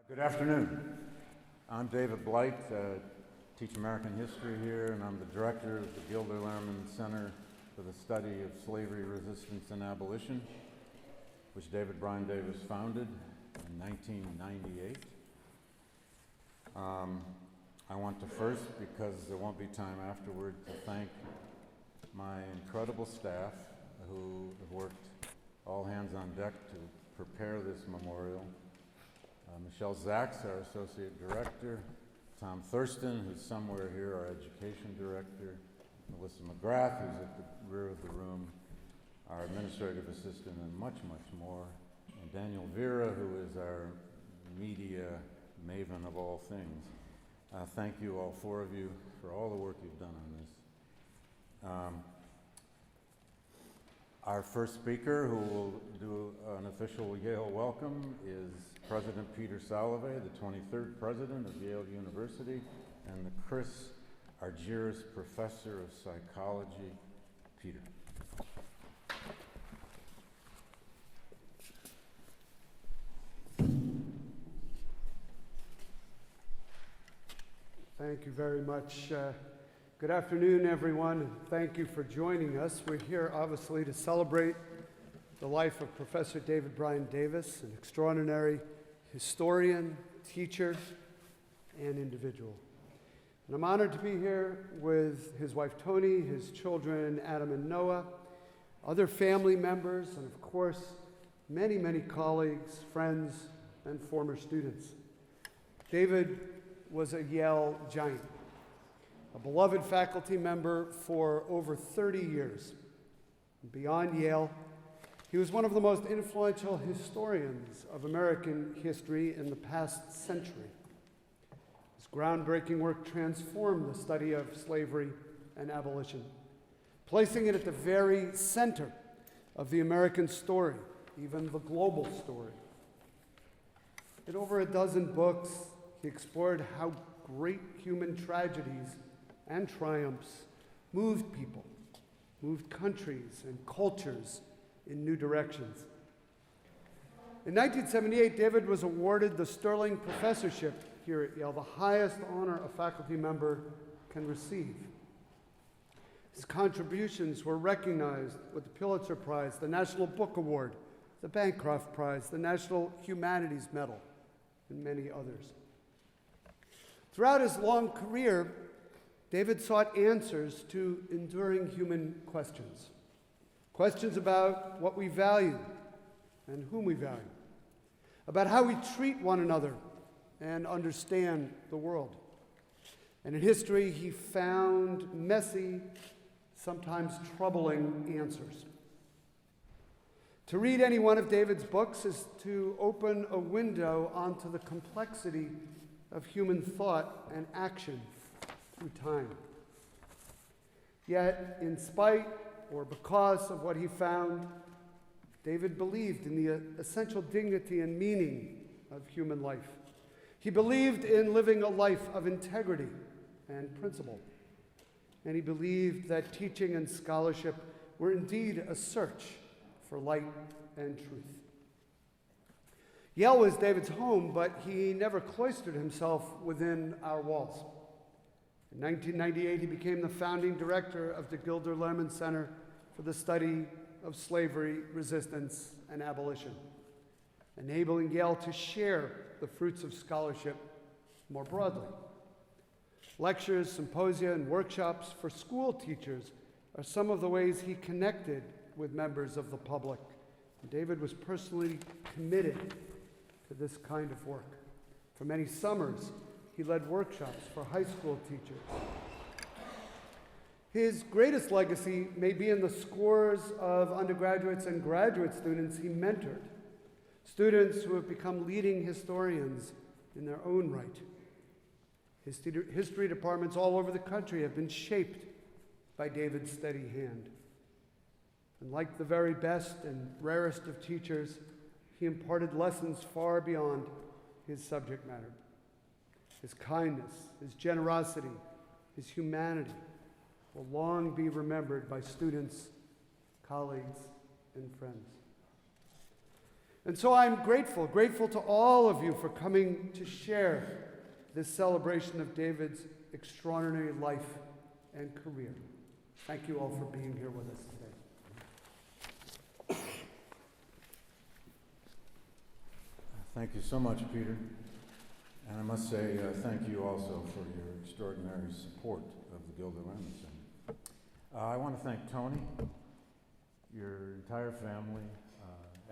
Good afternoon. I'm David Dwight, teach American history here, and I'm the director of the Gilder Lehrman Center for the Study of Slavery, Resistance, and Abolition, which David Brion Davis founded in 1998. I want to first, because there won't be time afterward, to thank my incredible staff who have worked all hands on deck to prepare this memorial. Michelle Zaks, our Associate Director, Tom Thurston, who's somewhere here, our Education Director, Melissa McGrath, who's at the rear of the room, our Administrative Assistant, and much, much more, and Daniel Vera, who is our media maven of all things. Thank you, all four of you, for all the work you've done on this. Our first speaker, who will do an official Yale welcome, is President Peter Salovey, the 23rd President of Yale University, and the Chris Argyris Professor of Psychology. Peter. Thank you very much. Good afternoon, everyone, and thank you for joining us. We're here, obviously, to celebrate the life of Professor David Brion Davis, an extraordinary historian, teacher, and individual. And I'm honored to be here with his wife, Toni, his children, Adam and Noah, other family members, and of course, many, many colleagues, friends, and former students. David was a Yale giant, a beloved faculty member for over 30 years. Beyond Yale, he was one of the most influential historians of American history in the past century. His groundbreaking work transformed the study of slavery and abolition, placing it at the very center of the American story, even the global story. In over a dozen books, he explored how great human tragedies and triumphs moved people, moved countries and cultures in new directions. In 1978, David was awarded the Sterling Professorship here at Yale, the highest honor a faculty member can receive. His contributions were recognized with the Pulitzer Prize, the National Book Award, the Bancroft Prize, the National Humanities Medal, and many others. Throughout his long career, David sought answers to enduring human questions. Questions about what we value and whom we value, about how we treat one another and understand the world. And in history, he found messy, sometimes troubling answers. To read any one of David's books is to open a window onto the complexity of human thought and action through time. Yet, in spite or because of what he found, David believed in the essential dignity and meaning of human life. He believed in living a life of integrity and principle. And he believed that teaching and scholarship were indeed a search for light and truth. Yale was David's home, but he never cloistered himself within our walls. In 1998, he became the founding director of the Gilder Lehrman Center for the Study of Slavery, Resistance, and Abolition, enabling Yale to share the fruits of scholarship more broadly. Lectures, symposia, and workshops for school teachers are some of the ways he connected with members of the public. And David was personally committed to this kind of work. For many summers, he led workshops for high school teachers. His greatest legacy may be in the scores of undergraduates and graduate students he mentored, students who have become leading historians in their own right. History departments all over the country have been shaped by David's steady hand. And like the very best and rarest of teachers, he imparted lessons far beyond his subject matter. His kindness, his generosity, his humanity will long be remembered by students, colleagues, and friends. And so I'm grateful to all of you for coming to share this celebration of David's extraordinary life and career. Thank you all for being here with us today. Thank you so much, Peter. And I must say thank you also for your extraordinary support of the Gilder Lehrman Center. I want to thank Tony, your entire family,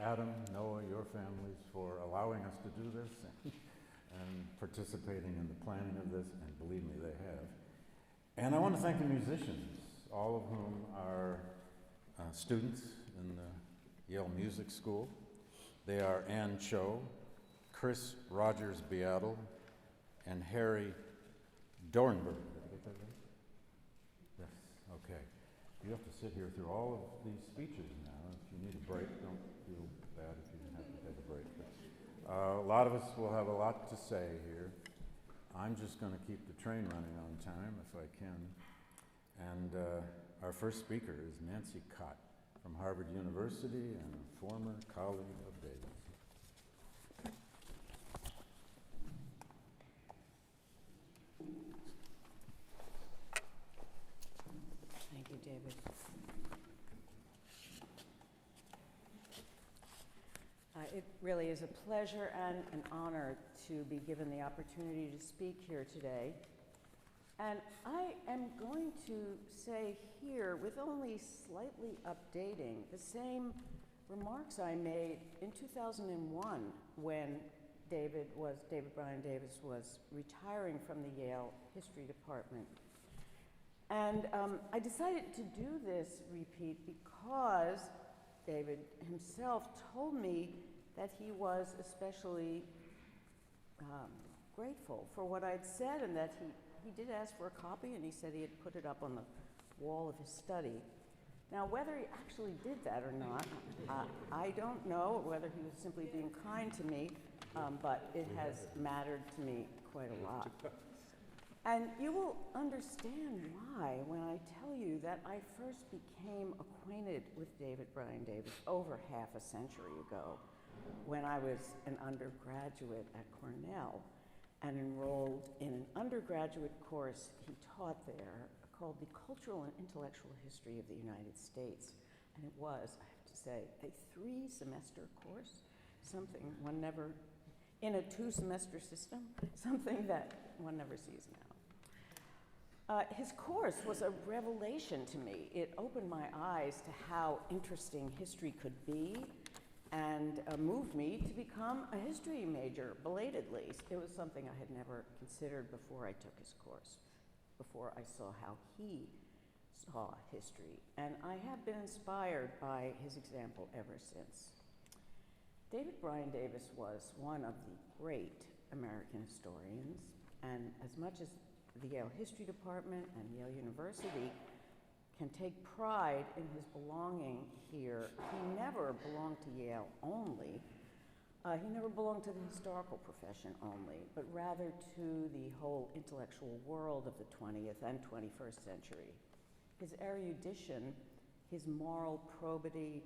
Adam, Noah, your families, for allowing us to do this and participating in the planning of this, and believe me, they have. And I want to thank the musicians, all of whom are students in the Yale Music School. They are Ann Cho, Chris Rogers Beadle, and Harry Dornberg. Did I get that right? Yes, okay. You have to sit here through all of these speeches now. If you need a break, don't feel bad if you have to take a break. But, a lot of us will have a lot to say here. I'm just going to keep the train running on time if I can. And our first speaker is Nancy Cott from Harvard University and a former colleague of David's. Thank you, David. It really is a pleasure and an honor to be given the opportunity to speak here today. And I am going to say here, with only slightly updating, the same remarks I made in 2001 when David Brion Davis was retiring from the Yale History Department. And I decided to do this repeat because David himself told me that he was especially grateful for what I'd said, and that he did ask for a copy, and he said he had put it up on the wall of his study. Now, whether he actually did that or not, I don't know, whether he was simply being kind to me, but it has mattered to me quite a lot. And you will understand why when I tell you that I first became acquainted with David Brion Davis over half a century ago, when I was an undergraduate at Cornell and enrolled in an undergraduate course he taught there called The Cultural and Intellectual History of the United States. And it was, I have to say, a 3-semester course, something one never, in a 2-semester system, something that one never sees now. His course was a revelation to me. It opened my eyes to how interesting history could be, and moved me to become a history major, belatedly. It was something I had never considered before I took his course, before I saw how he saw history. And I have been inspired by his example ever since. David Brion Davis was one of the great American historians, and as much as the Yale History Department and Yale University can take pride in his belonging here, he never belonged to Yale only. He never belonged to the historical profession only, but rather to the whole intellectual world of the 20th and 21st century. His erudition, his moral probity,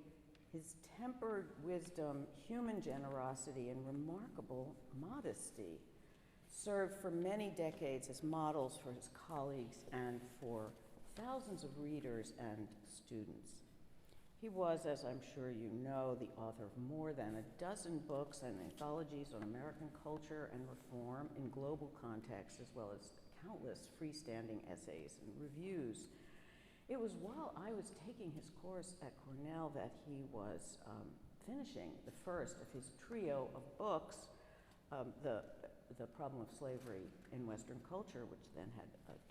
his tempered wisdom, human generosity, and remarkable modesty served for many decades as models for his colleagues and for thousands of readers and students. He was, as I'm sure you know, the author of more than a dozen books and anthologies on American culture and reform in global context, as well as countless freestanding essays and reviews. It was while I was taking his course at Cornell that he was finishing the first of his trio of books, the Problem of Slavery in Western Culture, which then had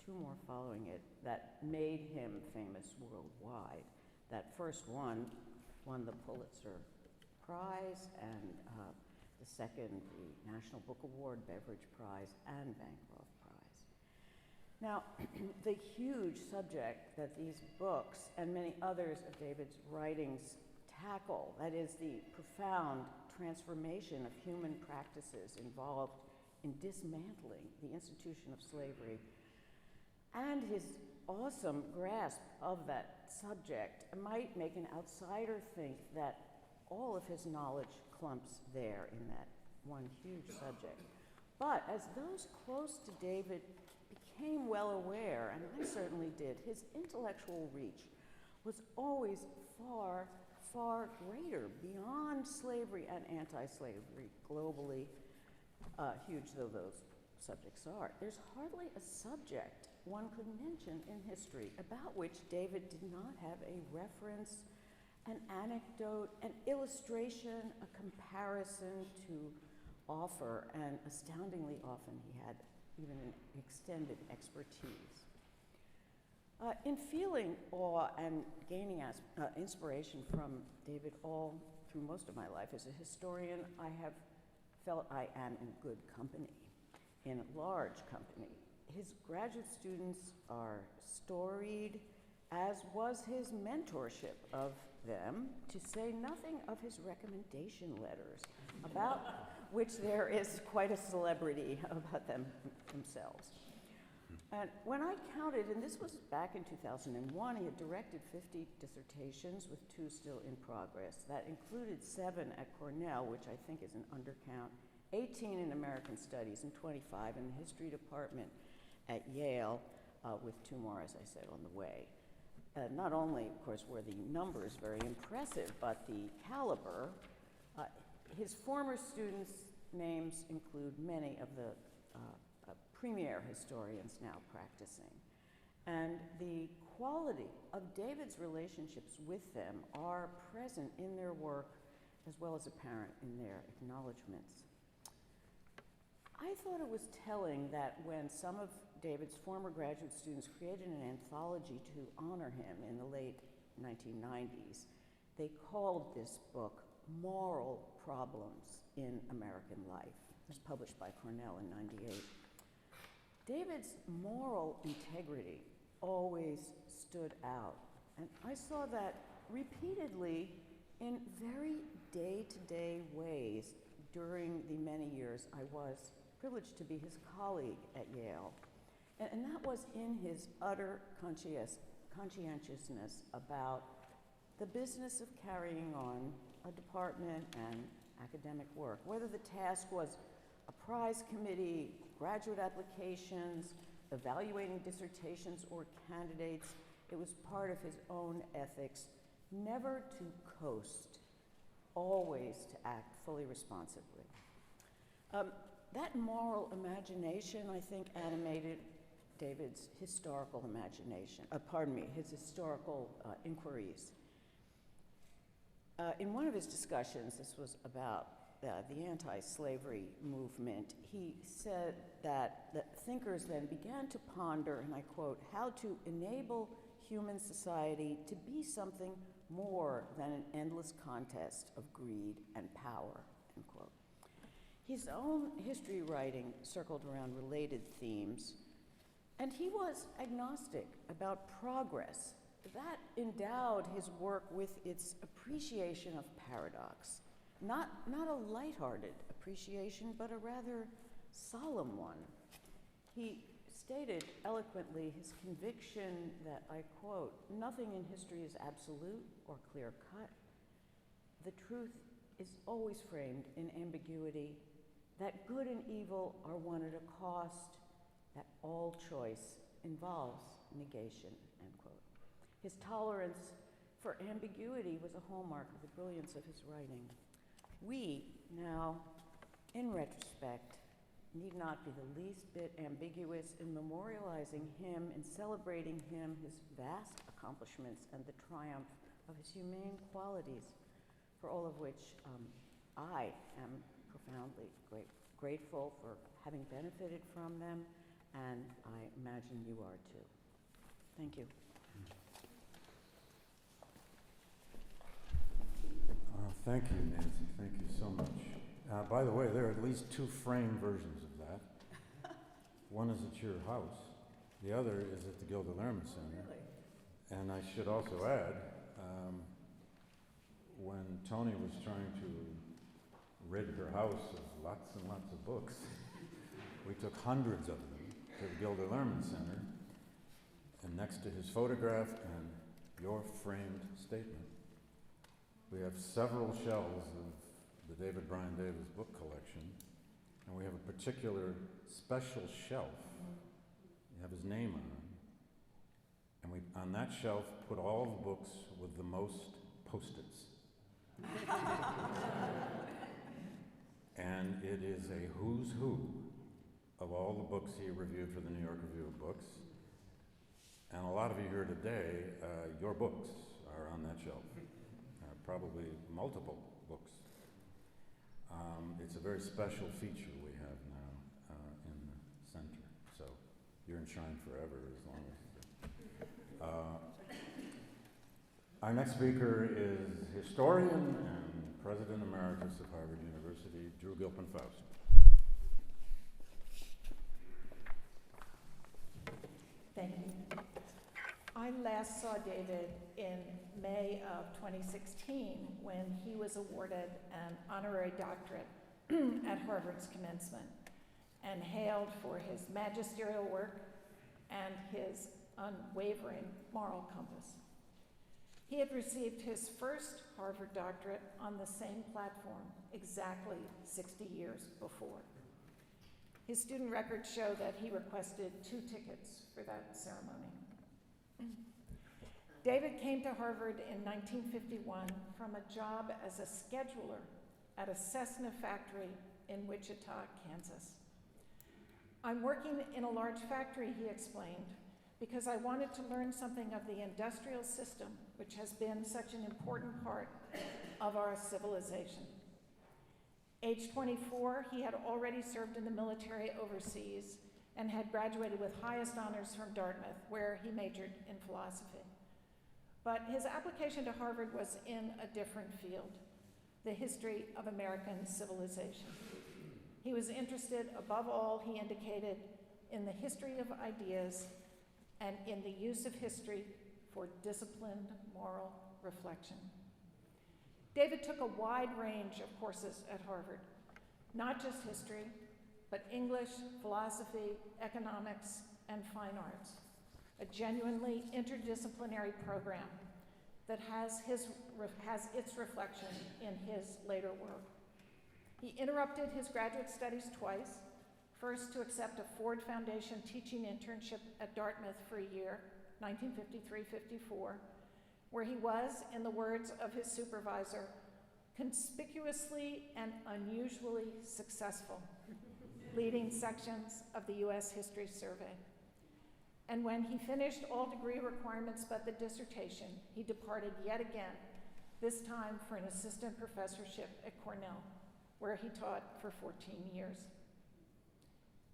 2 more following it, that made him famous worldwide. That first one won the Pulitzer Prize, and the second, the National Book Award, Beveridge Prize, and Bancroft Prize. Now, the huge subject that these books and many others of David's writings tackle, that is the profound transformation of human practices involved in dismantling the institution of slavery, and his awesome grasp of that subject might make an outsider think that all of his knowledge clumps there in that one huge subject. But as those close to David became well aware, and I certainly did, his intellectual reach was always far, far greater, beyond slavery and anti-slavery, globally, huge though those subjects are. There's hardly a subject one could mention in history about which David did not have a reference, an anecdote, an illustration, a comparison to offer, and astoundingly often he had even an extended expertise. In feeling awe and gaining inspiration from David all through most of my life as a historian, I have felt I am in good company, in large company. His graduate students are storied, as was his mentorship of them, to say nothing of his recommendation letters, about which there is quite a celebrity about them themselves. And when I counted, and this was back in 2001, he had directed 50 dissertations with 2 still in progress. That included 7 at Cornell, which I think is an undercount, 18 in American Studies, and 25 in the History Department at Yale, with 2 more, as I said, on the way. Not only, of course, were the numbers very impressive, but the caliber. His former students' names include many of the premier historians now practicing. And the quality of David's relationships with them are present in their work as well as apparent in their acknowledgments. I thought it was telling that when some of David's former graduate students created an anthology to honor him in the late 1990s, they called this book Moral Problems in American Life. It was published by Cornell in '98. David's moral integrity always stood out, and I saw that repeatedly in very day-to-day ways during the many years I was privileged to be his colleague at Yale. And that was in his utter conscientiousness about the business of carrying on a department and academic work, whether the task was a prize committee, graduate applications, evaluating dissertations or candidates. It was part of his own ethics, never to coast, always to act fully responsibly. That moral imagination, I think, animated David's historical imagination, his historical inquiries. In one of his discussions, this was about the anti-slavery movement, he said that the thinkers then began to ponder, and I quote, how to enable human society to be something more than an endless contest of greed and power, end quote. His own history writing circled around related themes, and he was agnostic about progress. That endowed his work with its appreciation of paradox. Not a lighthearted appreciation, but a rather solemn one. He stated eloquently his conviction that, I quote, nothing in history is absolute or clear-cut. The truth is always framed in ambiguity, that good and evil are one at a cost, that all choice involves negation, end quote. His tolerance for ambiguity was a hallmark of the brilliance of his writing. We now, in retrospect, need not be the least bit ambiguous in memorializing him, in celebrating him, his vast accomplishments, and the triumph of his humane qualities, for all of which I am profoundly grateful for having benefited from them, and I imagine you are too. Thank you. Thank you, Nancy. Thank you so much. By the way, there are at least 2 framed versions of that. One is at your house. The other is at the Gilder Lehrman Center. Really? And I should also add, when Tony was trying to rid her house of lots and lots of books, we took hundreds of them to the Gilder Lehrman Center, and next to his photograph and your framed statement We have several shelves of the David Brion Davis book collection, and we have a particular special shelf. We have his name on it. And we, on that shelf, put all the books with the most Post-its. And it is a who's who of all the books he reviewed for the New York Review of Books. And a lot of you here today, your books are on that shelf. Probably multiple books. It's a very special feature we have now in the center. So you're enshrined forever as long as. Our next speaker is historian and president emeritus of Harvard University, Drew Gilpin-Faust. Thank you. I last saw David in May of 2016 when he was awarded an honorary doctorate at Harvard's commencement and hailed for his magisterial work and his unwavering moral compass. He had received his first Harvard doctorate on the same platform exactly 60 years before. His student records show that he requested 2 tickets for that ceremony. David came to Harvard in 1951 from a job as a scheduler at a Cessna factory in Wichita, Kansas. "I'm working in a large factory," he explained, "because I wanted to learn something of the industrial system, which has been such an important part of our civilization." Age 24, he had already served in the military overseas and had graduated with highest honors from Dartmouth, where he majored in philosophy. But his application to Harvard was in a different field, the history of American civilization. He was interested, above all, he indicated, in the history of ideas and in the use of history for disciplined moral reflection. David took a wide range of courses at Harvard, not just history, but English, philosophy, economics, and fine arts, a genuinely interdisciplinary program that has its reflection in his later work. He interrupted his graduate studies twice, first to accept a Ford Foundation teaching internship at Dartmouth for a year, 1953-54, where he was, in the words of his supervisor, conspicuously and unusually successful, leading sections of the U.S. History Survey. And when he finished all degree requirements but the dissertation, he departed yet again, this time for an assistant professorship at Cornell, where he taught for 14 years.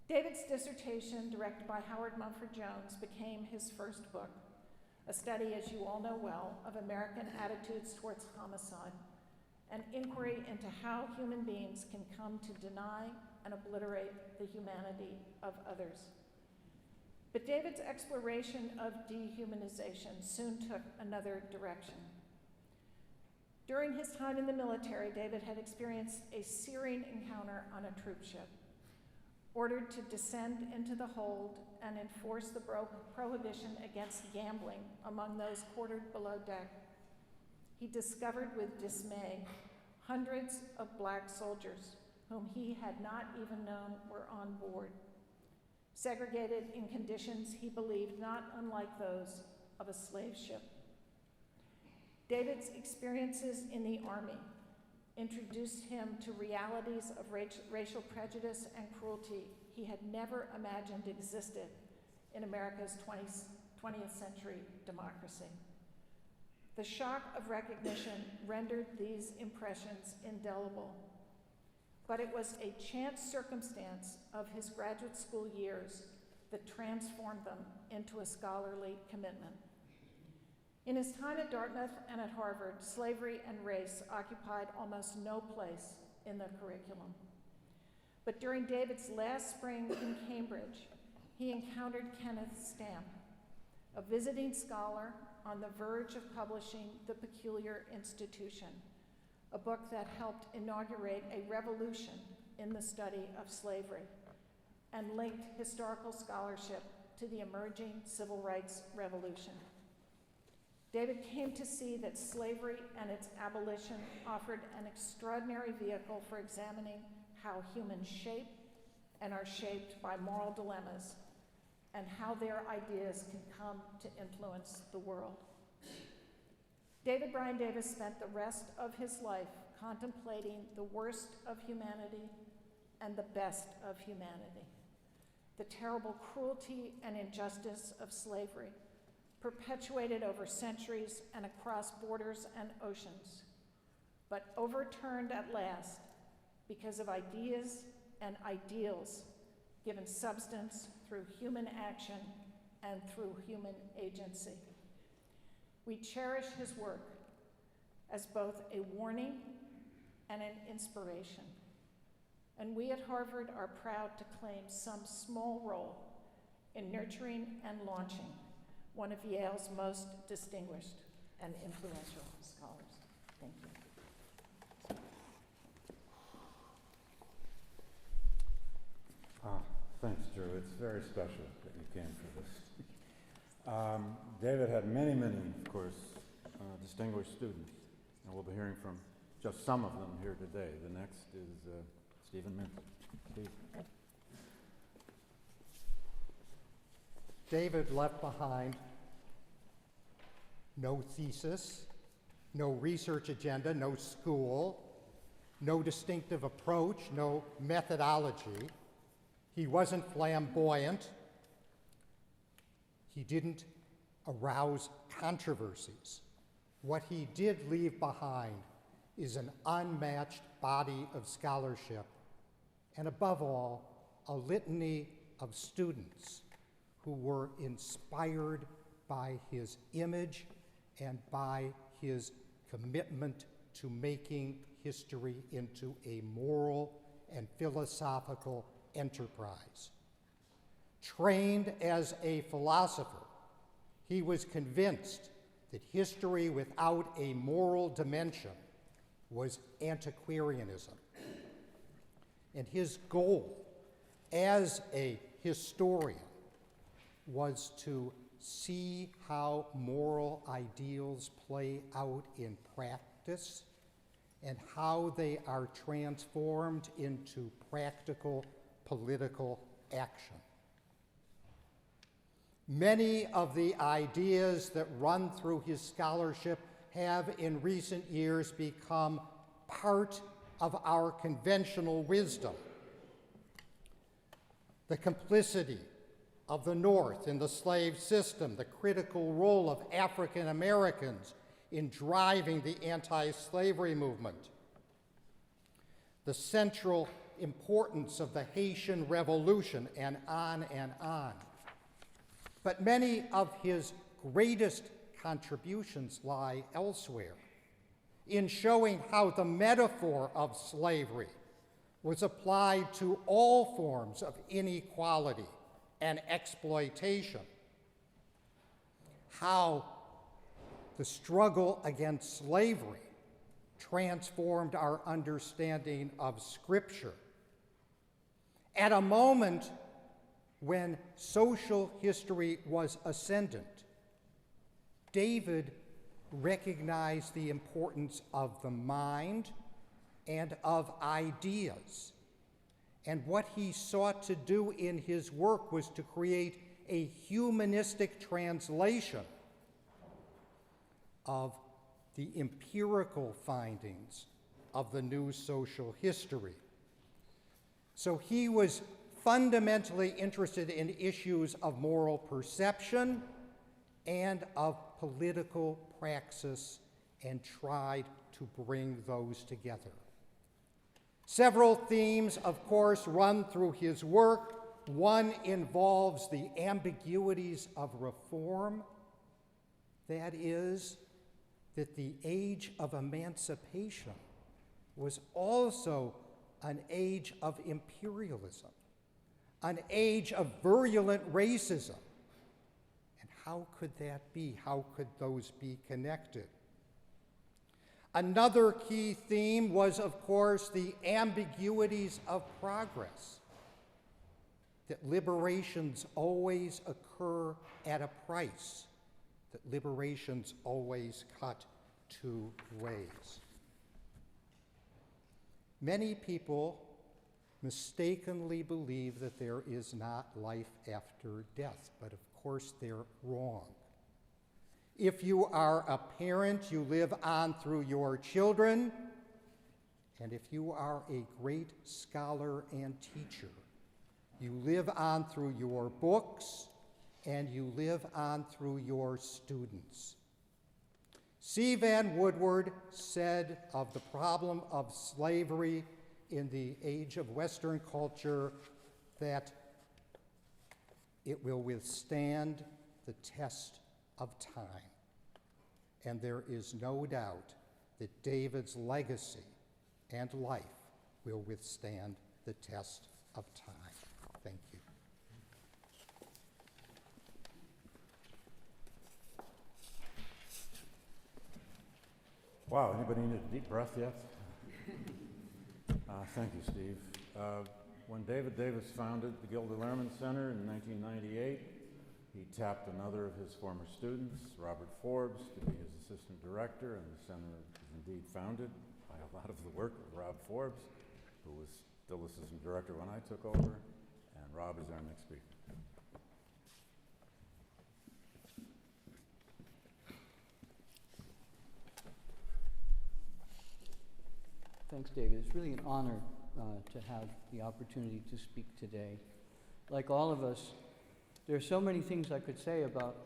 David's dissertation, directed by Howard Mumford Jones, became his first book, a study, as you all know well, of American attitudes towards homicide, an inquiry into how human beings can come to deny and obliterate the humanity of others. But David's exploration of dehumanization soon took another direction. During his time in the military, David had experienced a searing encounter on a troop ship. Ordered to descend into the hold and enforce the prohibition against gambling among those quartered below deck, he discovered with dismay hundreds of black soldiers whom he had not even known were on board, segregated in conditions he believed not unlike those of a slave ship. David's experiences in the Army introduced him to realities of racial prejudice and cruelty he had never imagined existed in America's 20th century democracy. The shock of recognition rendered these impressions indelible, but it was a chance circumstance of his graduate school years that transformed them into a scholarly commitment. In his time at Dartmouth and at Harvard, slavery and race occupied almost no place in the curriculum. But during David's last spring in Cambridge, he encountered Kenneth Stamp, a visiting scholar on the verge of publishing The Peculiar Institution, a book that helped inaugurate a revolution in the study of slavery and linked historical scholarship to the emerging civil rights revolution. David came to see that slavery and its abolition offered an extraordinary vehicle for examining how humans shape and are shaped by moral dilemmas, and how their ideas can come to influence the world. David Brion Davis spent the rest of his life contemplating the worst of humanity and the best of humanity, the terrible cruelty and injustice of slavery, perpetuated over centuries and across borders and oceans, but overturned at last because of ideas and ideals given substance through human action and through human agency. We cherish his work as both a warning and an inspiration, and we at Harvard are proud to claim some small role in nurturing and launching one of Yale's most distinguished and influential scholars. Thank you. Thanks, Drew. It's very special that you came for this. David had many, of course, distinguished students, and we'll be hearing from just some of them here today. The next is Stephen Minton. Steve. David left behind no thesis, no research agenda, no school, no distinctive approach, no methodology. He wasn't flamboyant. He didn't arouse controversies. What he did leave behind is an unmatched body of scholarship, and above all, a litany of students who were inspired by his image and by his commitment to making history into a moral and philosophical enterprise. Trained as a philosopher, he was convinced that history without a moral dimension was antiquarianism. And his goal as a historian was to see how moral ideals play out in practice and how they are transformed into practical political action. Many of the ideas that run through his scholarship have in recent years become part of our conventional wisdom. The complicity of the North in the slave system, the critical role of African Americans in driving the anti-slavery movement, the central importance of the Haitian Revolution, and on and on. But many of his greatest contributions lie elsewhere, in showing how the metaphor of slavery was applied to all forms of inequality and exploitation, how the struggle against slavery transformed our understanding of Scripture at a moment when social history was ascendant. David recognized the importance of the mind and of ideas. And what he sought to do in his work was to create a humanistic translation of the empirical findings of the new social history. So he was fundamentally interested in issues of moral perception and of political praxis and tried to bring those together. Several themes, of course, run through his work. One involves the ambiguities of reform. That is, that the age of emancipation was also an age of imperialism, an age of virulent racism. And how could that be? How could those be connected? Another key theme was, of course, the ambiguities of progress, that liberations always occur at a price, that liberations always cut two ways. Many people mistakenly believe that there is not life after death, but of course they're wrong. If you are a parent, you live on through your children, and if you are a great scholar and teacher, you live on through your books, and you live on through your students. C. Van Woodward said of the problem of slavery in the age of Western culture that it will withstand the test of time. And there is no doubt that David's legacy and life will withstand the test of time. Thank you. Wow, anybody need a deep breath yet? Thank you, Steve. When David Davis founded the Gilder Lehrman Center in 1998, he tapped another of his former students, Robert Forbes, to be his assistant director, and the center is indeed founded by a lot of the work of Rob Forbes, who was still assistant director when I took over, and Rob is our next speaker. Thanks, David. It's really an honor to have the opportunity to speak today. Like all of us, there are so many things I could say about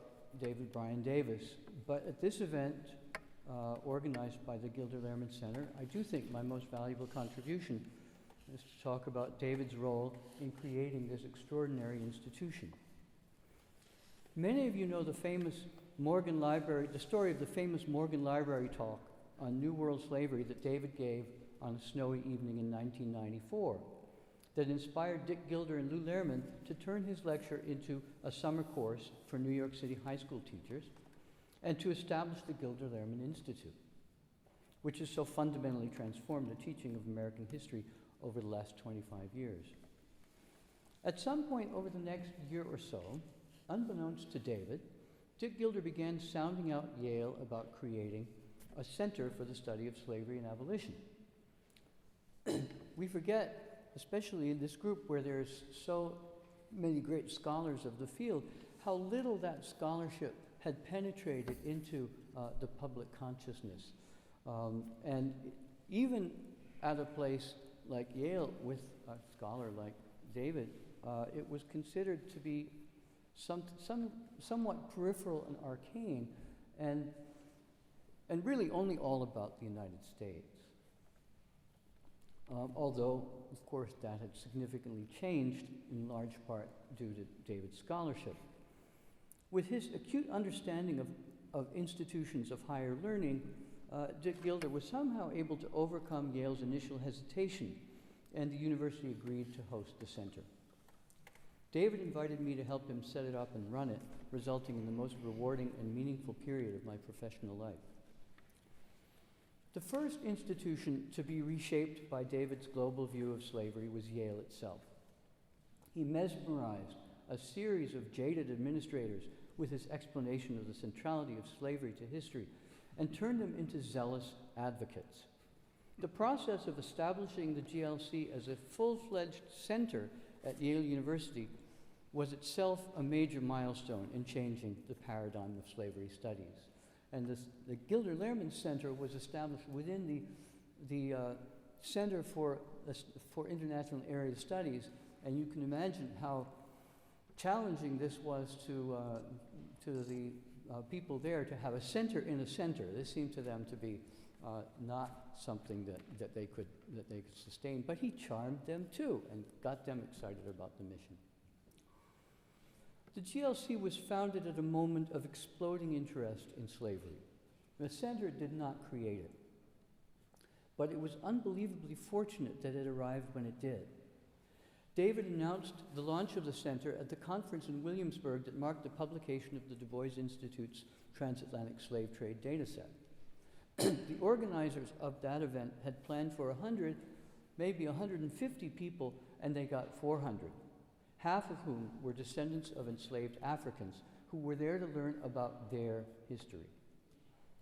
David Brion Davis, but at this event, organized by the Gilder Lehrman Center, I do think my most valuable contribution is to talk about David's role in creating this extraordinary institution. Many of you know the famous Morgan Library, the story of the famous Morgan Library talk on New World Slavery that David gave on a snowy evening in 1994 that inspired Dick Gilder and Lou Lehrman to turn his lecture into a summer course for New York City high school teachers and to establish the Gilder Lehrman Institute, which has so fundamentally transformed the teaching of American history over the last 25 years. At some point over the next year or so, unbeknownst to David, Dick Gilder began sounding out Yale about creating a center for the study of slavery and abolition. We forget, especially in this group where there's so many great scholars of the field, how little that scholarship had penetrated into the public consciousness. And even at a place like Yale with a scholar like David, it was considered to be somewhat peripheral and arcane, and really only all about the United States. Although, of course, that had significantly changed in large part due to David's scholarship. With his acute understanding of institutions of higher learning, Dick Gilder was somehow able to overcome Yale's initial hesitation, and the university agreed to host the center. David invited me to help him set it up and run it, resulting in the most rewarding and meaningful period of my professional life. The first institution to be reshaped by David's global view of slavery was Yale itself. He mesmerized a series of jaded administrators with his explanation of the centrality of slavery to history and turned them into zealous advocates. The process of establishing the GLC as a full-fledged center at Yale University was itself a major milestone in changing the paradigm of slavery studies. And the Gilder Lehrman Center was established within the Center for International Area Studies, and you can imagine how challenging this was to the people there to have a center in a center. This seemed to them to be not something that they could sustain, but he charmed them too and got them excited about the mission. The GLC was founded at a moment of exploding interest in slavery. The center did not create it, but it was unbelievably fortunate that it arrived when it did. David announced the launch of the center at the conference in Williamsburg that marked the publication of the Du Bois Institute's transatlantic slave trade data set. The organizers of that event had planned for 100, maybe 150 people, and they got 400. Half of whom were descendants of enslaved Africans who who were there to learn about their history.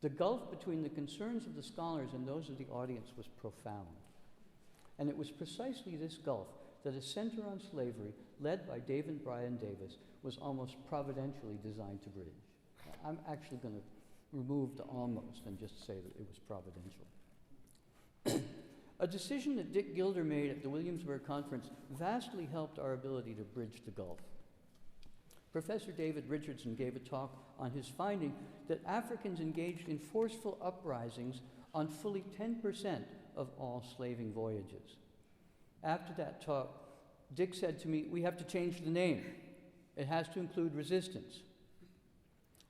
The gulf between the concerns of the scholars and those of the audience was profound. And it was precisely this gulf that a center on slavery, led by David Brion Davis, was almost providentially designed to bridge. I'm actually going to remove the almost and just say that it was providential. A decision that Dick Gilder made at the Williamsburg Conference vastly helped our ability to bridge the gulf. Professor David Richardson gave a talk on his finding that Africans engaged in forceful uprisings on fully 10% of all slaving voyages. After that talk, Dick said to me, "We have to change the name. It has to include resistance."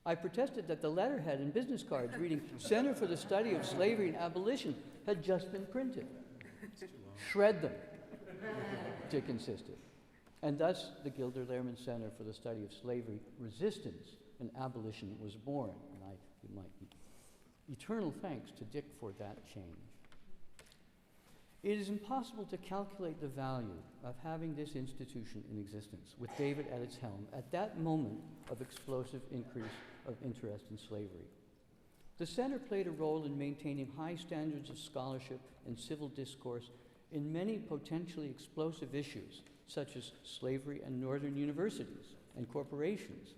I protested that the letterhead and business cards reading Center for the Study of Slavery and Abolition had just been printed. Shred them, Dick insisted. And thus, the Gilder Lehrman Center for the Study of Slavery, Resistance, and Abolition was born. And I give my eternal thanks to Dick for that change. It is impossible to calculate the value of having this institution in existence, with David at its helm, at that moment of explosive increase of interest in slavery. The center played a role in maintaining high standards of scholarship and civil discourse in many potentially explosive issues, such as slavery and northern universities and corporations,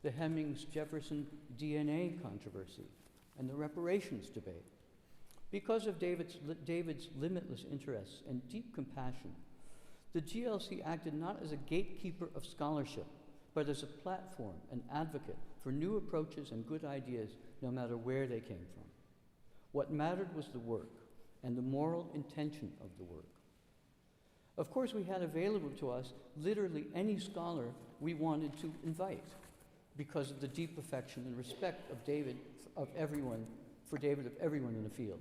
the Hemmings-Jefferson DNA controversy, and the reparations debate. Because of David's limitless interests and deep compassion, the GLC acted not as a gatekeeper of scholarship, but as a platform and advocate for new approaches and good ideas, no matter where they came from. What mattered was the work and the moral intention of the work. Of course, we had available to us literally any scholar we wanted to invite because of the deep affection and respect of David of everyone in the field.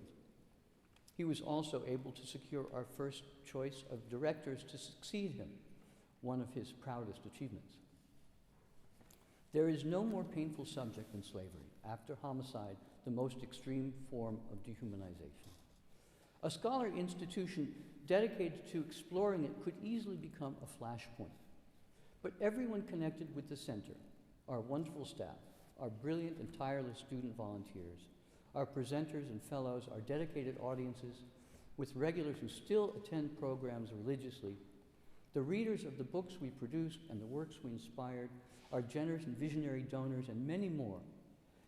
He was also able to secure our first choice of directors to succeed him, one of his proudest achievements. There is no more painful subject than slavery, after homicide, the most extreme form of dehumanization. A scholarly institution dedicated to exploring it could easily become a flashpoint. But everyone connected with the center, our wonderful staff, our brilliant and tireless student volunteers, our presenters and fellows, our dedicated audiences, with regulars who still attend programs religiously, the readers of the books we produced and the works we inspired, our generous and visionary donors, and many more,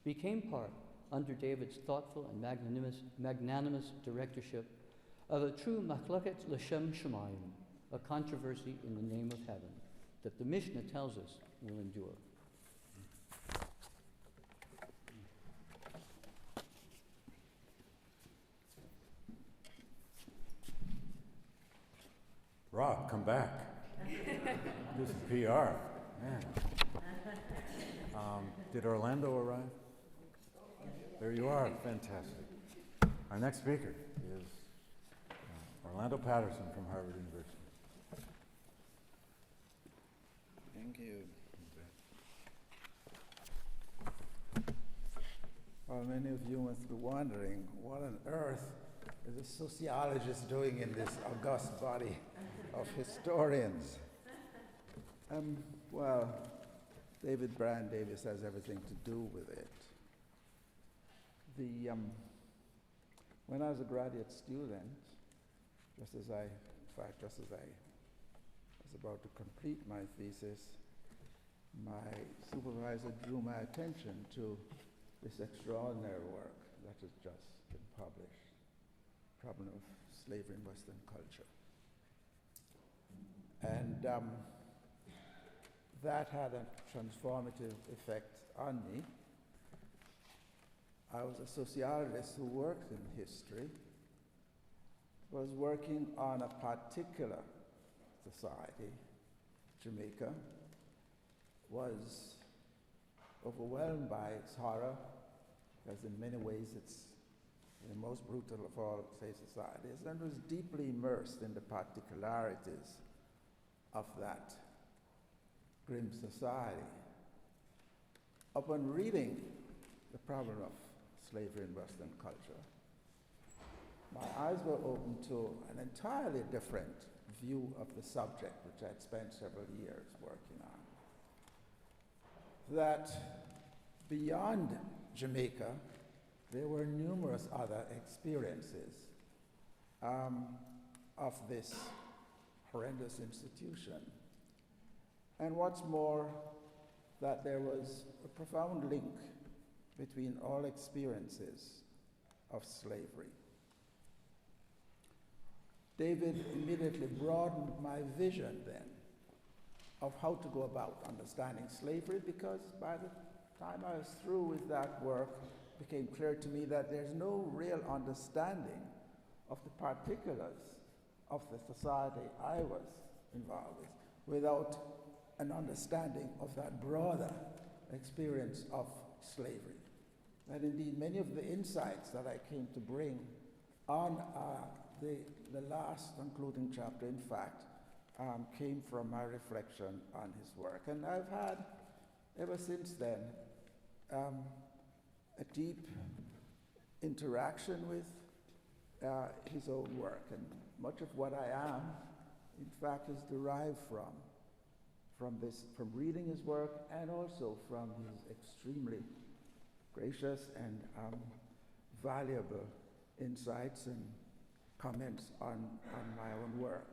became part, under David's thoughtful and magnanimous directorship, of a true machlaket l'shem shamayim, a controversy in the name of heaven, that the Mishnah tells us will endure. Rob, come back. This is PR. Man. Did Orlando arrive? There you are. Fantastic. Our next speaker is Orlando Patterson from Harvard University. Thank you. Well, many of you must be wondering, what on earth is a sociologist doing in this august body of historians? Well, David Brion Davis has everything to do with it. When I was a graduate student, just as I was about to complete my thesis, my supervisor drew my attention to this extraordinary work that has just been published, Problem of Slavery in Western Culture. And that had a transformative effect on me. I was a sociologist who worked in history, was working on a particular society, Jamaica, was overwhelmed by its horror, because in many ways it's the most brutal of all, say, societies, and was deeply immersed in the particularities of that grim society. Upon reading The Problem of Slavery in Western Culture, my eyes were opened to an entirely different view of the subject, which I'd spent several years working that beyond Jamaica, there were numerous other experiences of this horrendous institution. And what's more, that there was a profound link between all experiences of slavery. David immediately broadened my vision then of how to go about understanding slavery, because by the time I was through with that work, it became clear to me that there's no real understanding of the particulars of the society I was involved with without an understanding of that broader experience of slavery. That indeed many of the insights that I came to bring on the last concluding chapter, in fact, came from my reflection on his work. And I've had, ever since then, a deep interaction with his own work. And much of what I am, in fact, is derived from reading his work, and also from his extremely gracious and valuable insights and comments on my own work.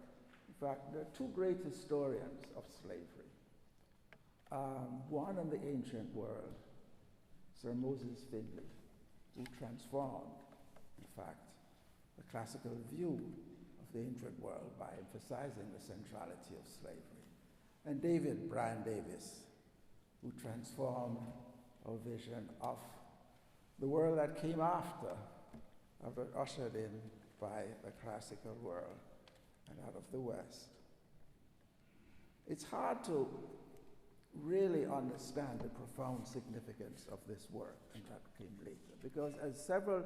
In fact, there are two great historians of slavery. One in the ancient world, Sir Moses Finley, who transformed, in fact, the classical view of the ancient world by emphasizing the centrality of slavery. And David Brion Davis, who transformed our vision of the world that came after, ushered in by the classical world and out of the West. It's hard to really understand the profound significance of this work, and that came later, because as several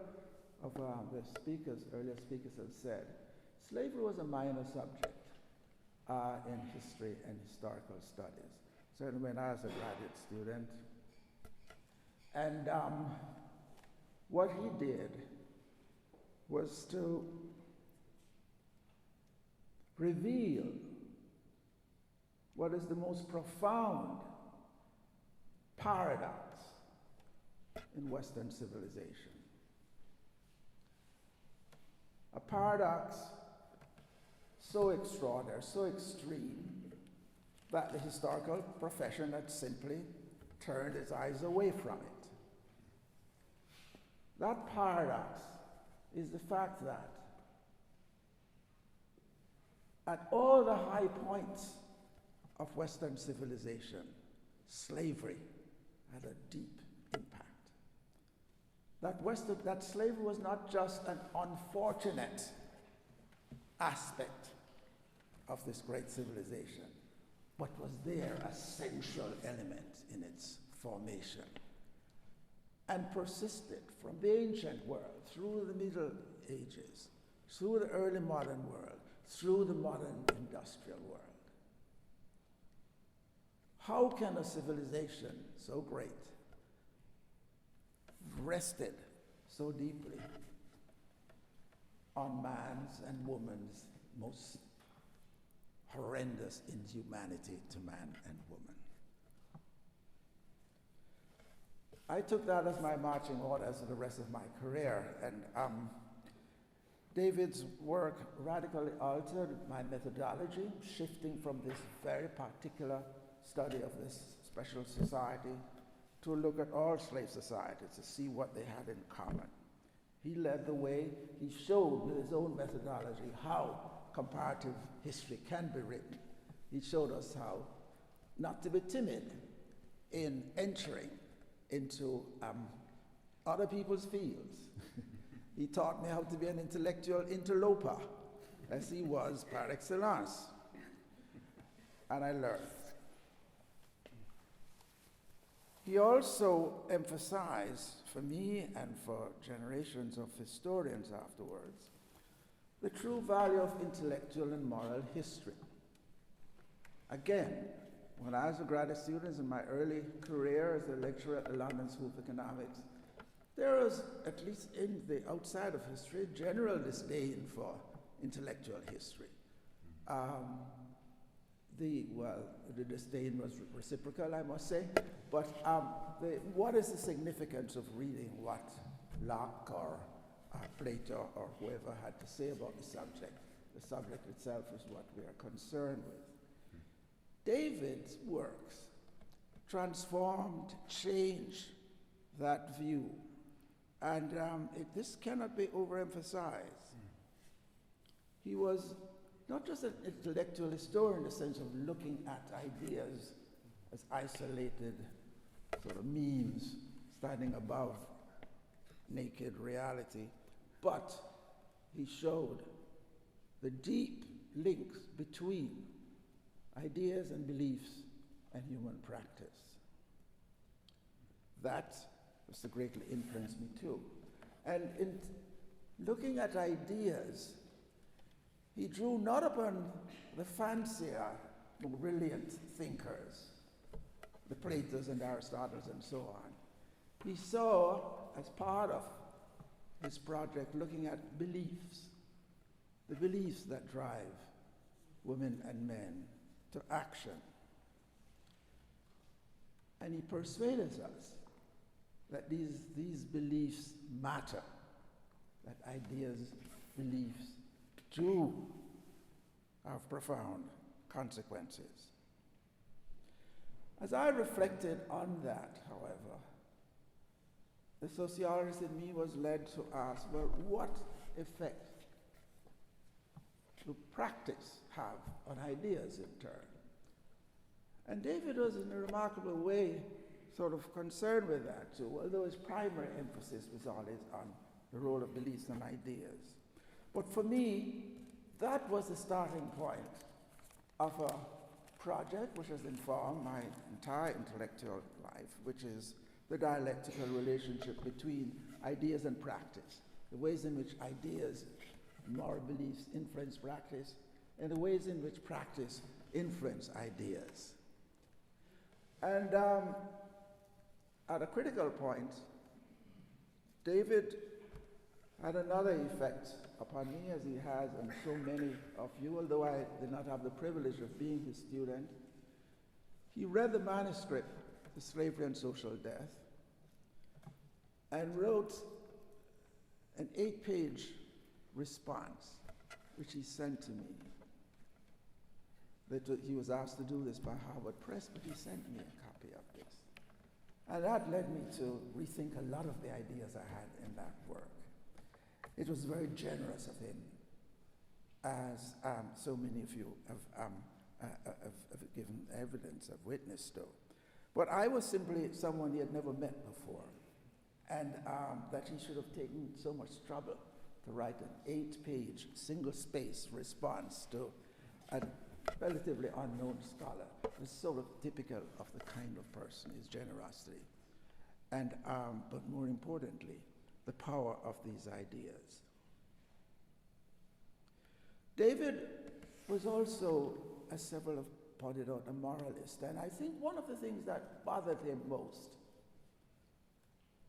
of the earlier speakers have said, slavery was a minor subject in history and historical studies, certainly when I was a graduate student. And what he did was to reveal what is the most profound paradox in Western civilization. A paradox so extraordinary, so extreme, that the historical profession had simply turned its eyes away from it. That paradox is the fact that at all the high points of Western civilization, slavery had a deep impact. That slavery was not just an unfortunate aspect of this great civilization, but was there a central element in its formation, and persisted from the ancient world, through the Middle Ages, through the early modern world, through the modern industrial world. How can a civilization so great, rested so deeply on man's and woman's most horrendous inhumanity to man and woman? I took that as my marching orders for the rest of my career, and David's work radically altered my methodology, shifting from this very particular study of this special society to look at all slave societies to see what they had in common. He led the way. He showed with his own methodology how comparative history can be written. He showed us how not to be timid in entering into other people's fields. He taught me how to be an intellectual interloper, as he was par excellence. And I learned. He also emphasized, for me and for generations of historians afterwards, the true value of intellectual and moral history. Again, when I was a graduate student in my early career as a lecturer at the London School of Economics, there was, at least in the outside of history, general disdain for intellectual history. the disdain was reciprocal, I must say. But what is the significance of reading what Locke or Plato or whoever had to say about the subject? The subject itself is what we are concerned with. David's works transformed, changed that view. And this cannot be overemphasized. He was not just an intellectual historian in the sense of looking at ideas as isolated sort of memes standing above naked reality, but he showed the deep links between ideas and beliefs and human practice. That was to greatly influence me too. And in looking at ideas, he drew not upon the fancier, brilliant thinkers, the Platos and Aristotles and so on. He saw, as part of his project, looking at beliefs, the beliefs that drive women and men to action. And he persuades us that these beliefs matter, that ideas, beliefs do have profound consequences. As I reflected on that, however, the sociologist in me was led to ask, well, what effect do practice have on ideas in turn? And David was, in a remarkable way, sort of concerned with that too, although his primary emphasis was always on the role of beliefs and ideas. But for me, that was the starting point of a project which has informed my entire intellectual life, which is the dialectical relationship between ideas and practice, the ways in which ideas and moral beliefs influence practice, and the ways in which practice influence ideas. And at a critical point, David had another effect upon me, as he has on so many of you, although I did not have the privilege of being his student. He read the manuscript, The Slavery and Social Death, and wrote an 8-page response, which he sent to me. He was asked to do this by Harvard Press, but he sent me a copy of this. And that led me to rethink a lot of the ideas I had in that work. It was very generous of him, as so many of you have given evidence of witness to. But I was simply someone he had never met before, and that he should have taken so much trouble to write an 8-page, single-space response to a relatively unknown scholar. It's sort of typical of the kind of person, his generosity. And, but more importantly, the power of these ideas. David was also, as several have pointed out, a moralist. And I think one of the things that bothered him most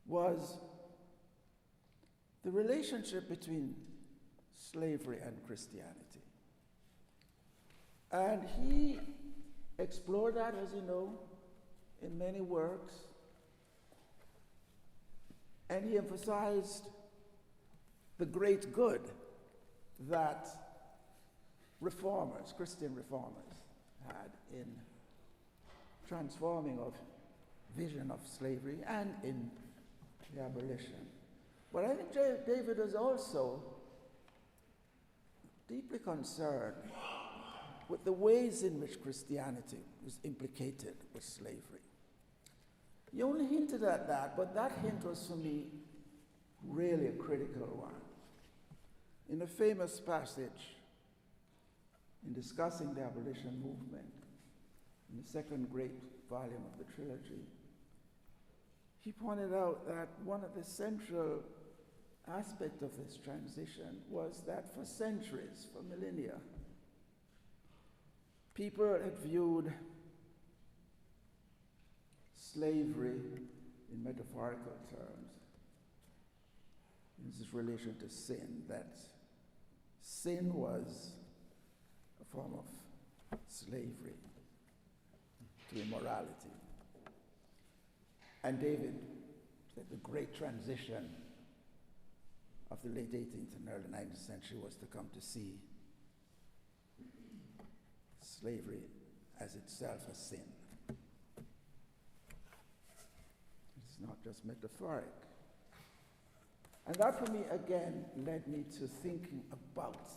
was the relationship between slavery and Christianity. And he explored that, as you know, in many works. And he emphasized the great good that reformers, Christian reformers, had in transforming of vision of slavery and in the abolition. But I think David was also deeply concerned with the ways in which Christianity was implicated with slavery. He only hinted at that, but that hint was for me really a critical one. In a famous passage in discussing the abolition movement, in the second great volume of the trilogy, he pointed out that one of the central aspects of this transition was that for centuries, for millennia, people had viewed slavery in metaphorical terms, in this relation to sin, that sin was a form of slavery to immorality. And David said the great transition of the late 18th and early 19th century was to come to see slavery as itself a sin. It's not just metaphoric. And that for me, again, led me to thinking about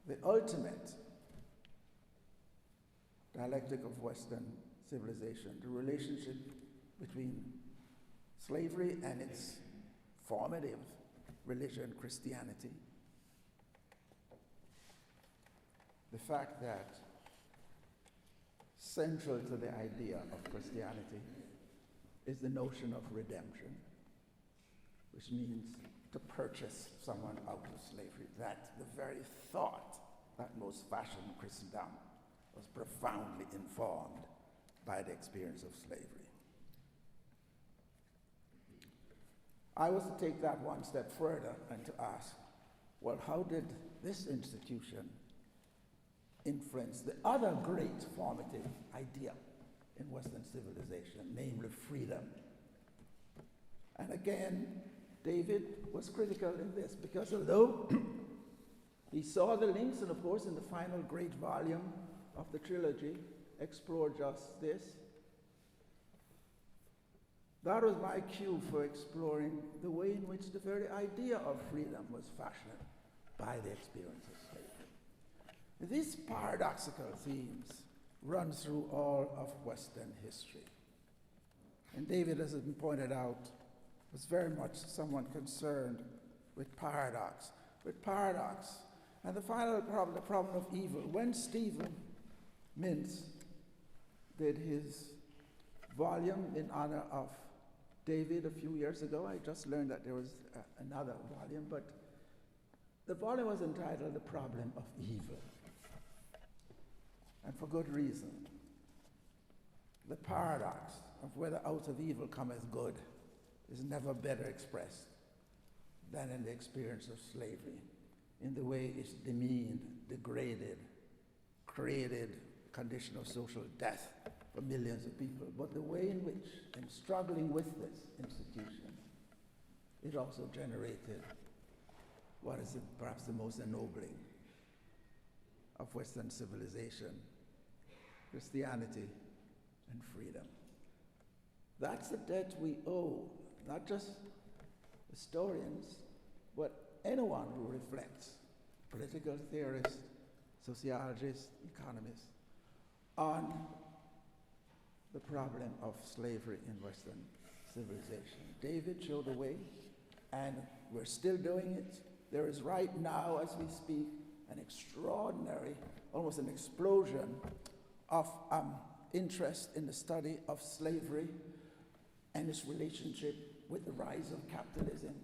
the ultimate dialectic of Western civilization, the relationship between slavery and its formative religion, Christianity. The fact that central to the idea of Christianity is the notion of redemption, which means to purchase someone out of slavery. That the very thought that most fashioned Christendom was profoundly informed by the experience of slavery. I was to take that one step further and to ask, well, how did this institution influence the other great formative idea in Western civilization, namely freedom? And again, David was critical in this because although he saw the links, and of course in the final great volume of the trilogy, explore just this, that was my cue for exploring the way in which the very idea of freedom was fashioned by the experience of slavery. These paradoxical themes run through all of Western history. And David, as has been pointed out, was very much someone concerned with paradox. And the final problem, the problem of evil. When Stephen Mintz did his volume in honor of David a few years ago, I just learned that there was another volume, but the volume was entitled The Problem of Evil. And for good reason. The paradox of whether out of evil cometh good is never better expressed than in the experience of slavery, in the way it's demeaned, degraded, created a condition of social death for millions of people, but the way in which, in struggling with this institution, it also generated what is perhaps the most ennobling of Western civilization, Christianity and freedom. That's the debt we owe, not just historians, but anyone who reflects, political theorists, sociologists, economists, on the problem of slavery in Western civilization. David showed the way, and we're still doing it. There is right now, as we speak, an extraordinary, almost an explosion of interest in the study of slavery and its relationship with the rise of capitalism.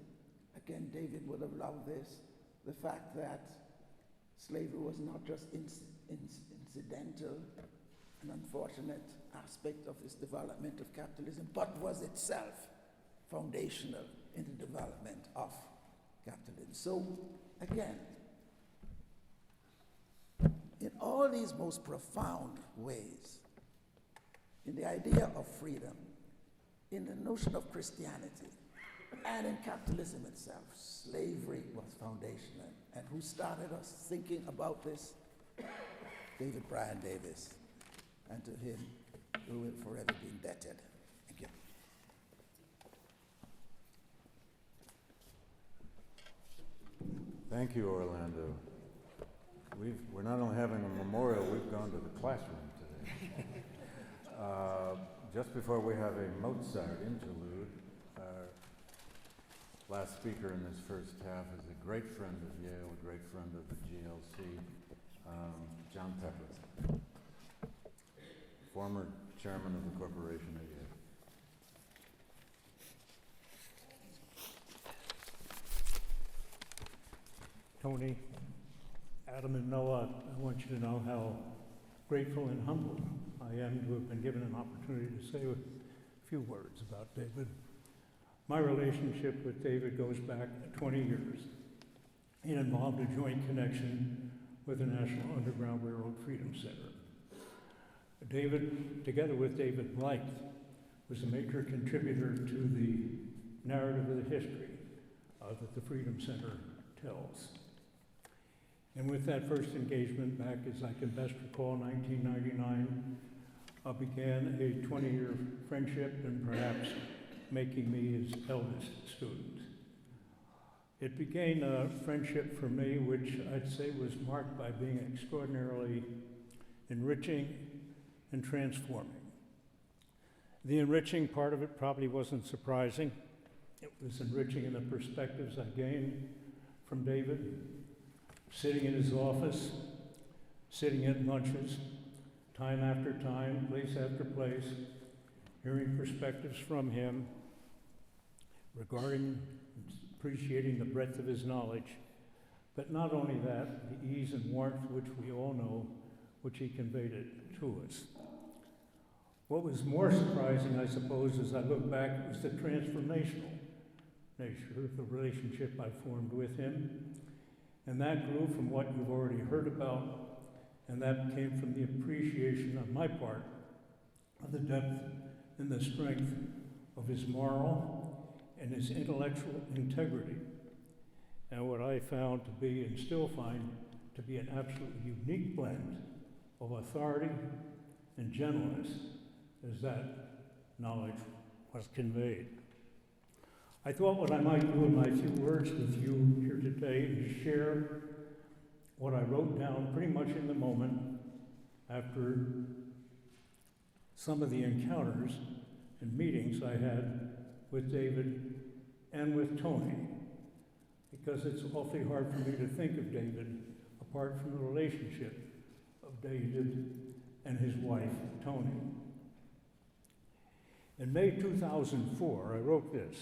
Again, David would have loved this. The fact that slavery was not just incidental, an unfortunate aspect of this development of capitalism, but was itself foundational in the development of capitalism. So, again, in all these most profound ways, in the idea of freedom, in the notion of Christianity, and in capitalism itself, slavery was foundational. And who started us thinking about this? David Brion Davis. And to him, we will forever be indebted. Thank you. Thank you, Orlando. We're not only having a memorial, we've gone to the classroom today. Just before we have a Mozart interlude, our last speaker in this first half is a great friend of Yale, a great friend of the GLC, John Pepper, former chairman of the corporation at Yale. Tony, Adam, and Noah, I want you to know how grateful and humbled I am to have been given an opportunity to say a few words about David. My relationship with David goes back 20 years. It involved a joint connection with the National Underground Railroad Freedom Center. David, together with David Dwight, was a major contributor to the narrative of the history that the Freedom Center tells. And with that first engagement back, as I can best recall, 1999, began a 20-year friendship and perhaps making me his eldest student. It began a friendship for me which I'd say was marked by being extraordinarily enriching and transforming. The enriching part of it probably wasn't surprising. It was enriching in the perspectives I gained from David, sitting in his office, sitting at lunches, time after time, place after place, hearing perspectives from him regarding, appreciating the breadth of his knowledge, but not only that, the ease and warmth which we all know, which he conveyed it to us. What was more surprising, I suppose, as I look back, was the transformational nature of the relationship I formed with him. And that grew from what you've already heard about, and that came from the appreciation on my part of the depth and the strength of his moral and his intellectual integrity, and what I found to be, and still find, to be an absolutely unique blend of authority and gentleness as that knowledge was conveyed. I thought what I might do in my few words with you here today is share what I wrote down pretty much in the moment after some of the encounters and meetings I had with David and with Tony, because it's awfully hard for me to think of David apart from the relationship of David and his wife, Tony. In May 2004, I wrote this.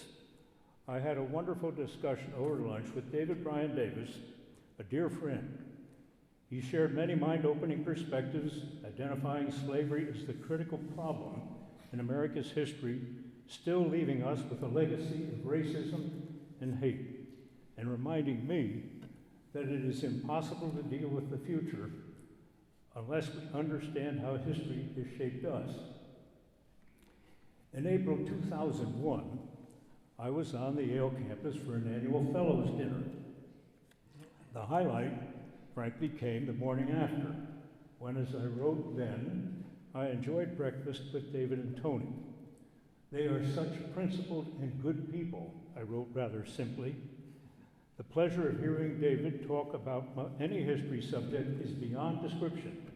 I had a wonderful discussion over lunch with David Brion Davis, a dear friend. He shared many mind-opening perspectives, identifying slavery as the critical problem in America's history, still leaving us with a legacy of racism and hate, and reminding me that it is impossible to deal with the future unless we understand how history has shaped us. In April 2001, I was on the Yale campus for an annual Fellows Dinner. The highlight, frankly, came the morning after, when, as I wrote then, I enjoyed breakfast with David and Tony. They are such principled and good people, I wrote rather simply. The pleasure of hearing David talk about any history subject is beyond description.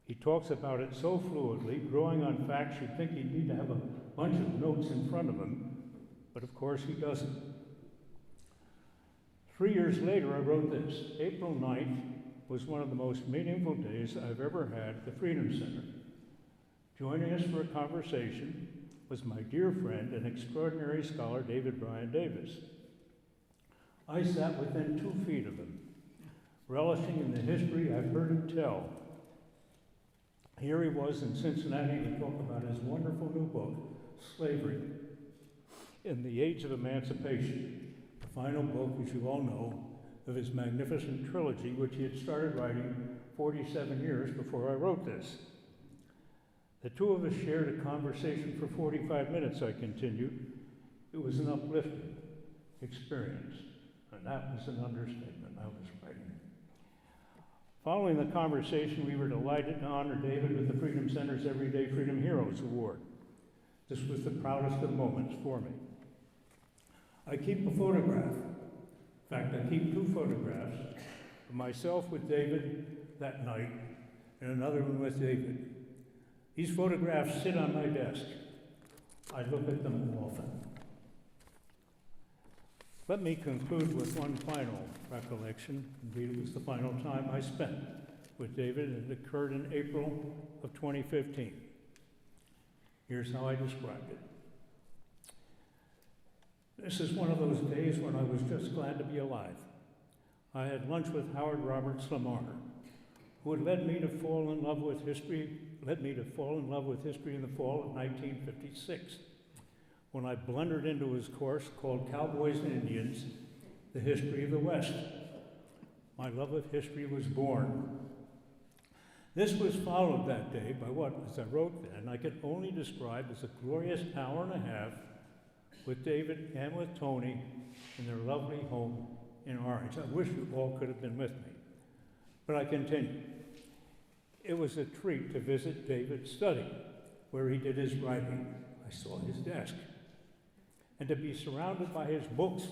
He talks about it so fluidly, drawing on facts you'd think he'd need to have a bunch of notes in front of him, but of course he doesn't. 3 years later, I wrote this. April 9th was one of the most meaningful days I've ever had at the Freedom Center. Joining us for a conversation was my dear friend and extraordinary scholar, David Brion Davis. I sat within 2 feet of him, relishing in the history I've heard him tell. Here he was in Cincinnati to talk about his wonderful new book, Slavery in the Age of Emancipation, the final book, as you all know, of his magnificent trilogy, which he had started writing 47 years before I wrote this. The two of us shared a conversation for 45 minutes, I continued. It was an uplifting experience, and that was an understatement I was writing. Following the conversation, we were delighted to honor David with the Freedom Center's Everyday Freedom Heroes Award. This was the proudest of moments for me. I keep a photograph. In fact, I keep 2 photographs of myself with David that night and another one with David. These photographs sit on my desk. I look at them often. Let me conclude with one final recollection. Indeed, it was the final time I spent with David, and it occurred in April of 2015. Here's how I described it. This is one of those days when I was just glad to be alive. I had lunch with Howard Roberts Lamar, who had led me to fall in love with history in the fall of 1956, when I blundered into his course called Cowboys and Indians, The History of the West. my love of history was born. This was followed that day by what, as I wrote then, I could only describe as a glorious hour and a half with David and with Tony in their lovely home in Orange. I wish you all could have been with me. But I continue. It was a treat to visit David's study, where he did his writing. I saw his desk. And to be surrounded by his books,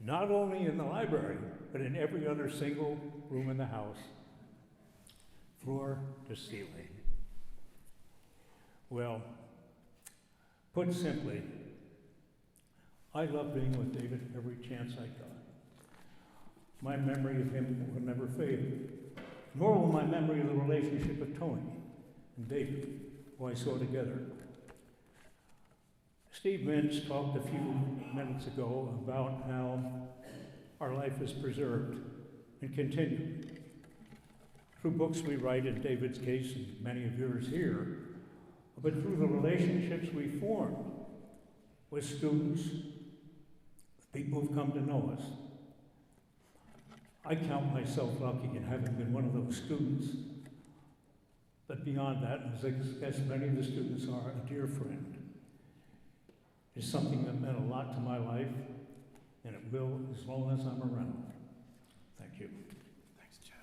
not only in the library, but in every other single room in the house, floor to ceiling. Well, put simply, I love being with David every chance I got. My memory of him will never fade, nor will my memory of the relationship of Tony and David, who I saw together. Steve Mintz talked a few minutes ago about how our life is preserved and continued through books we write, in David's case and many of yours here, but through the relationships we form with students, with people who've come to know us. I count myself lucky in having been one of those students, but beyond that, as many of the students are, a dear friend. It's something that meant a lot to my life, and it will as long as I'm around. Thank you. Thanks, Chad.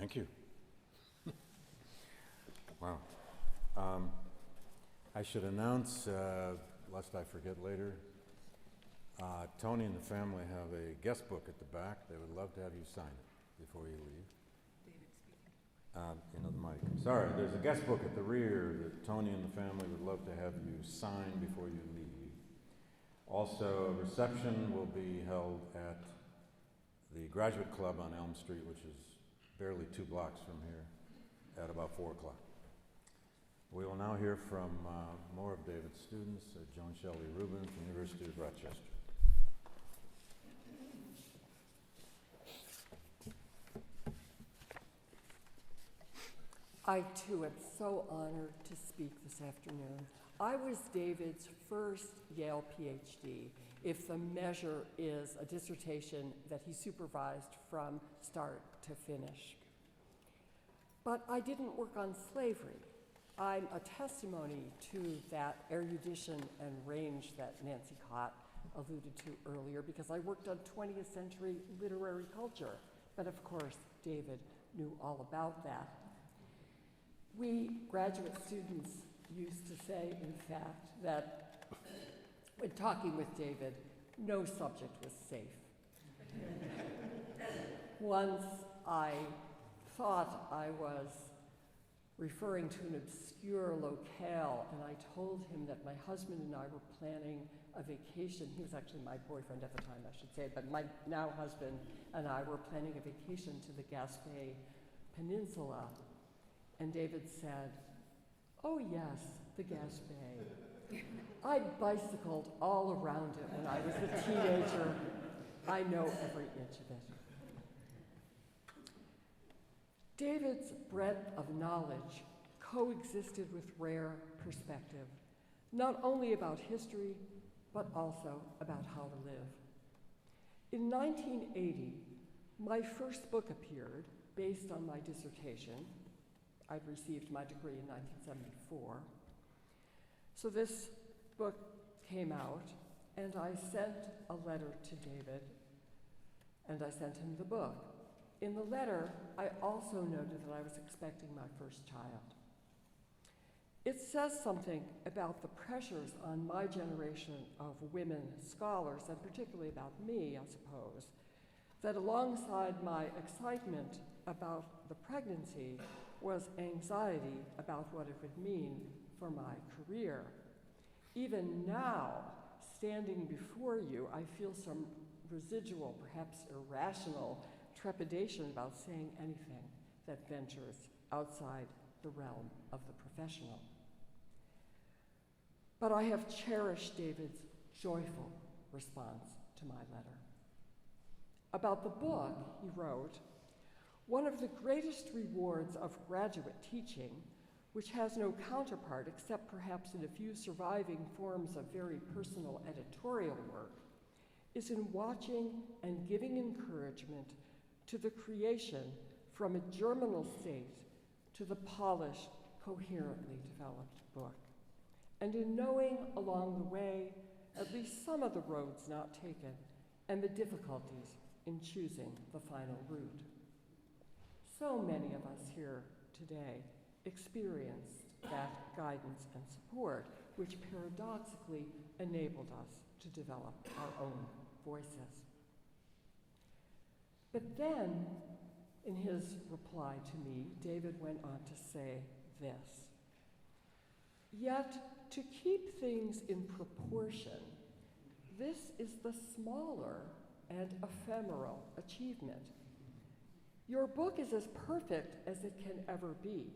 Thank you. Wow. I should announce, lest I forget later, Tony and the family have a guest book at the back. They would love to have you sign it before you leave. You know the mic. Sorry, there's a guest book at the rear that Tony and the family would love to have you sign before you leave. Also, a reception will be held at the Graduate Club on Elm Street, which is barely 2 blocks from here, at about 4 o'clock. We will now hear from more of David's students, Joan Shelley Rubin from the University of Rochester. I too am so honored to speak this afternoon. I was David's first Yale PhD, if the measure is a dissertation that he supervised from start to finish. But I didn't work on slavery. I'm a testimony to that erudition and range that Nancy Cott alluded to earlier, because I worked on 20th century literary culture. But of course, David knew all about that. We graduate students used to say, in fact, that when talking with David, no subject was safe. Once I thought I was referring to an obscure locale, and I told him that my husband and I were planning a vacation. He was actually my boyfriend at the time, I should say, but my now husband and I were planning a vacation to the Gaspé Peninsula. And David said, "Oh yes, the Gaspé. I bicycled all around it when I was a teenager. I know every inch of it." David's breadth of knowledge coexisted with rare perspective, not only about history, but also about how to live. In 1980, my first book appeared based on my dissertation. I'd received my degree in 1974. So this book came out, and I sent a letter to David, and I sent him the book. In the letter, I also noted that I was expecting my first child. It says something about the pressures on my generation of women scholars, and particularly about me, I suppose, that alongside my excitement about the pregnancy was anxiety about what it would mean for my career. Even now, standing before you, I feel some residual, perhaps irrational, trepidation about saying anything that ventures outside the realm of the professional. But I have cherished David's joyful response to my letter. About the book, he wrote, "One of the greatest rewards of graduate teaching, which has no counterpart except perhaps in a few surviving forms of very personal editorial work, is in watching and giving encouragement to the creation from a germinal state to the polished, coherently developed book, and in knowing along the way at least some of the roads not taken and the difficulties in choosing the final route." So many of us here today experienced that guidance and support, which paradoxically enabled us to develop our own voices. But then, in his reply to me, David went on to say this: "Yet, to keep things in proportion, this is the smaller and ephemeral achievement. Your book is as perfect as it can ever be.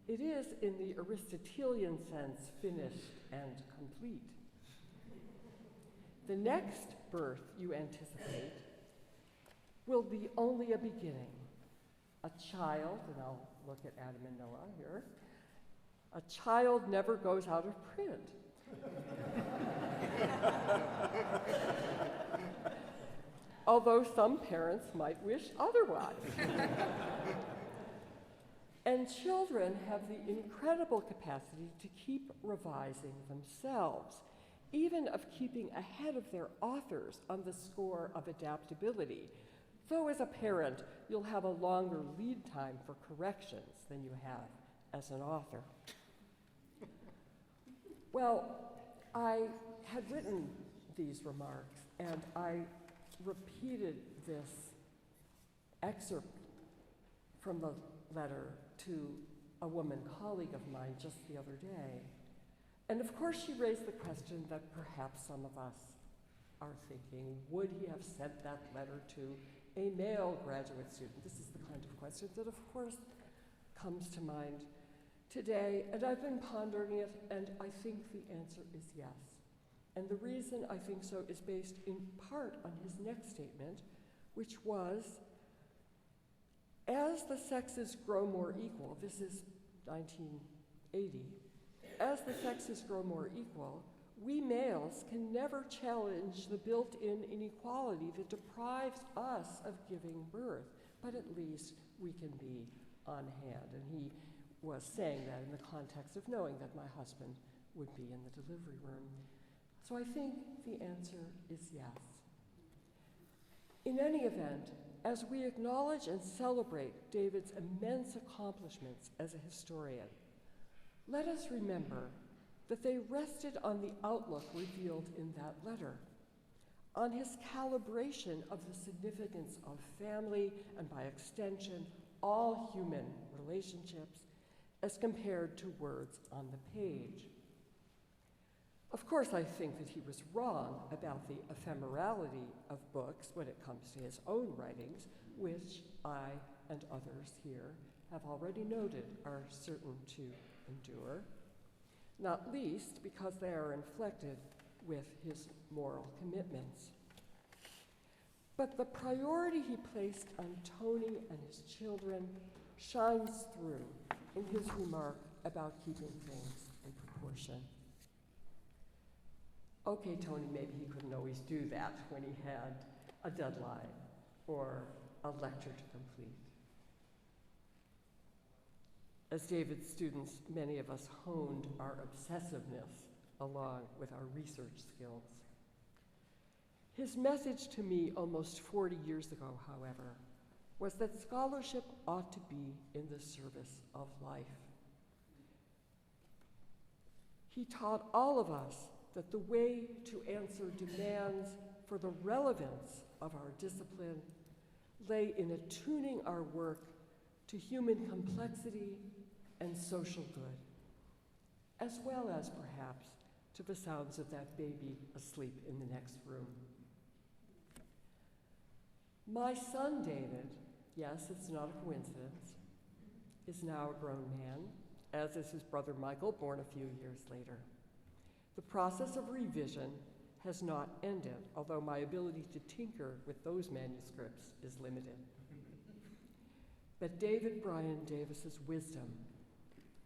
It is, in the Aristotelian sense, finished and complete. The next birth you anticipate will be only a beginning. A child," and I'll look at Adam and Noah here, "a child never goes out of print." Although some parents might wish otherwise. And children have the incredible capacity to keep revising themselves, even of keeping ahead of their authors on the score of adaptability, Though as a parent, you'll have a longer lead time for corrections than you have as an author. Well, I had written these remarks, and I repeated this excerpt from the letter to a woman colleague of mine just the other day. And of course, she raised the question that perhaps some of us are thinking, would he have sent that letter to a male graduate student? This is the kind of question that, of course, comes to mind today. And I've been pondering it, and I think the answer is yes. And the reason I think so is based in part on his next statement, which was, as the sexes grow more equal, this is 1980, as the sexes grow more equal, we males can never challenge the built-in inequality that deprives us of giving birth, but at least we can be on hand. And he was saying that in the context of knowing that my husband would be in the delivery room. So I think the answer is yes. In any event, as we acknowledge and celebrate David's immense accomplishments as a historian, let us remember that they rested on the outlook revealed in that letter, on his calibration of the significance of family and, by extension, all human relationships as compared to words on the page. Of course, I think that he was wrong about the ephemerality of books when it comes to his own writings, which I and others here have already noted are certain to endure, not least because they are inflected with his moral commitments. But the priority he placed on Tony and his children shines through in his remark about keeping things in proportion. Okay, Tony, maybe he couldn't always do that when he had a deadline or a lecture to complete. As David's students, many of us honed our obsessiveness along with our research skills. His message to me almost 40 years ago, however, was that scholarship ought to be in the service of life. He taught all of us that the way to answer demands for the relevance of our discipline lay in attuning our work to human complexity and social good, as well as perhaps to the sounds of that baby asleep in the next room. My son, David, yes, it's not a coincidence, is now a grown man, as is his brother Michael, born a few years later. The process of revision has not ended, although my ability to tinker with those manuscripts is limited. But David Brion Davis's wisdom,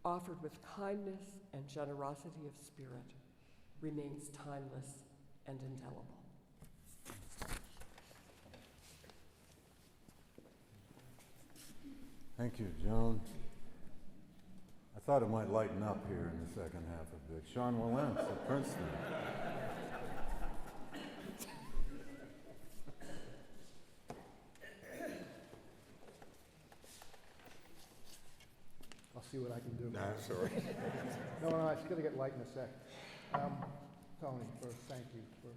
offered with kindness and generosity of spirit, remains timeless and indelible. Thank you, Joan. I thought it might lighten up here in the second half of it. Sean Wilentz at Princeton. I'll see what I can do. No, sorry. No, it's going to get light in a sec. Tony, first, thank you for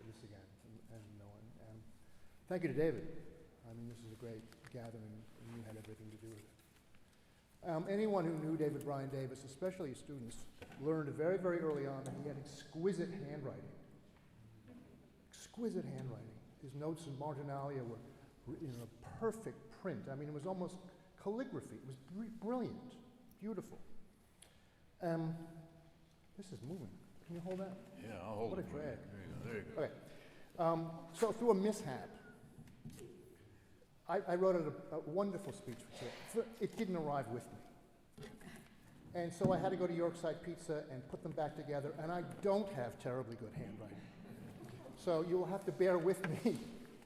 this again, and Noah. And thank you to David. I mean, this is a great gathering, and you had everything to do with it. Anyone who knew David Brion Davis, especially his students, learned very, very early on that he had exquisite handwriting. Exquisite handwriting. His notes and marginalia were in a perfect print. I mean, it was almost calligraphy. It was brilliant, beautiful. This is moving. Can you hold that? Yeah, I'll hold what it. What a drag. There you go. Okay. So through a mishap, I wrote a wonderful speech for it. It didn't arrive with me. And so I had to go to Yorkside Pizza and put them back together, and I don't have terribly good handwriting. So you'll have to bear with me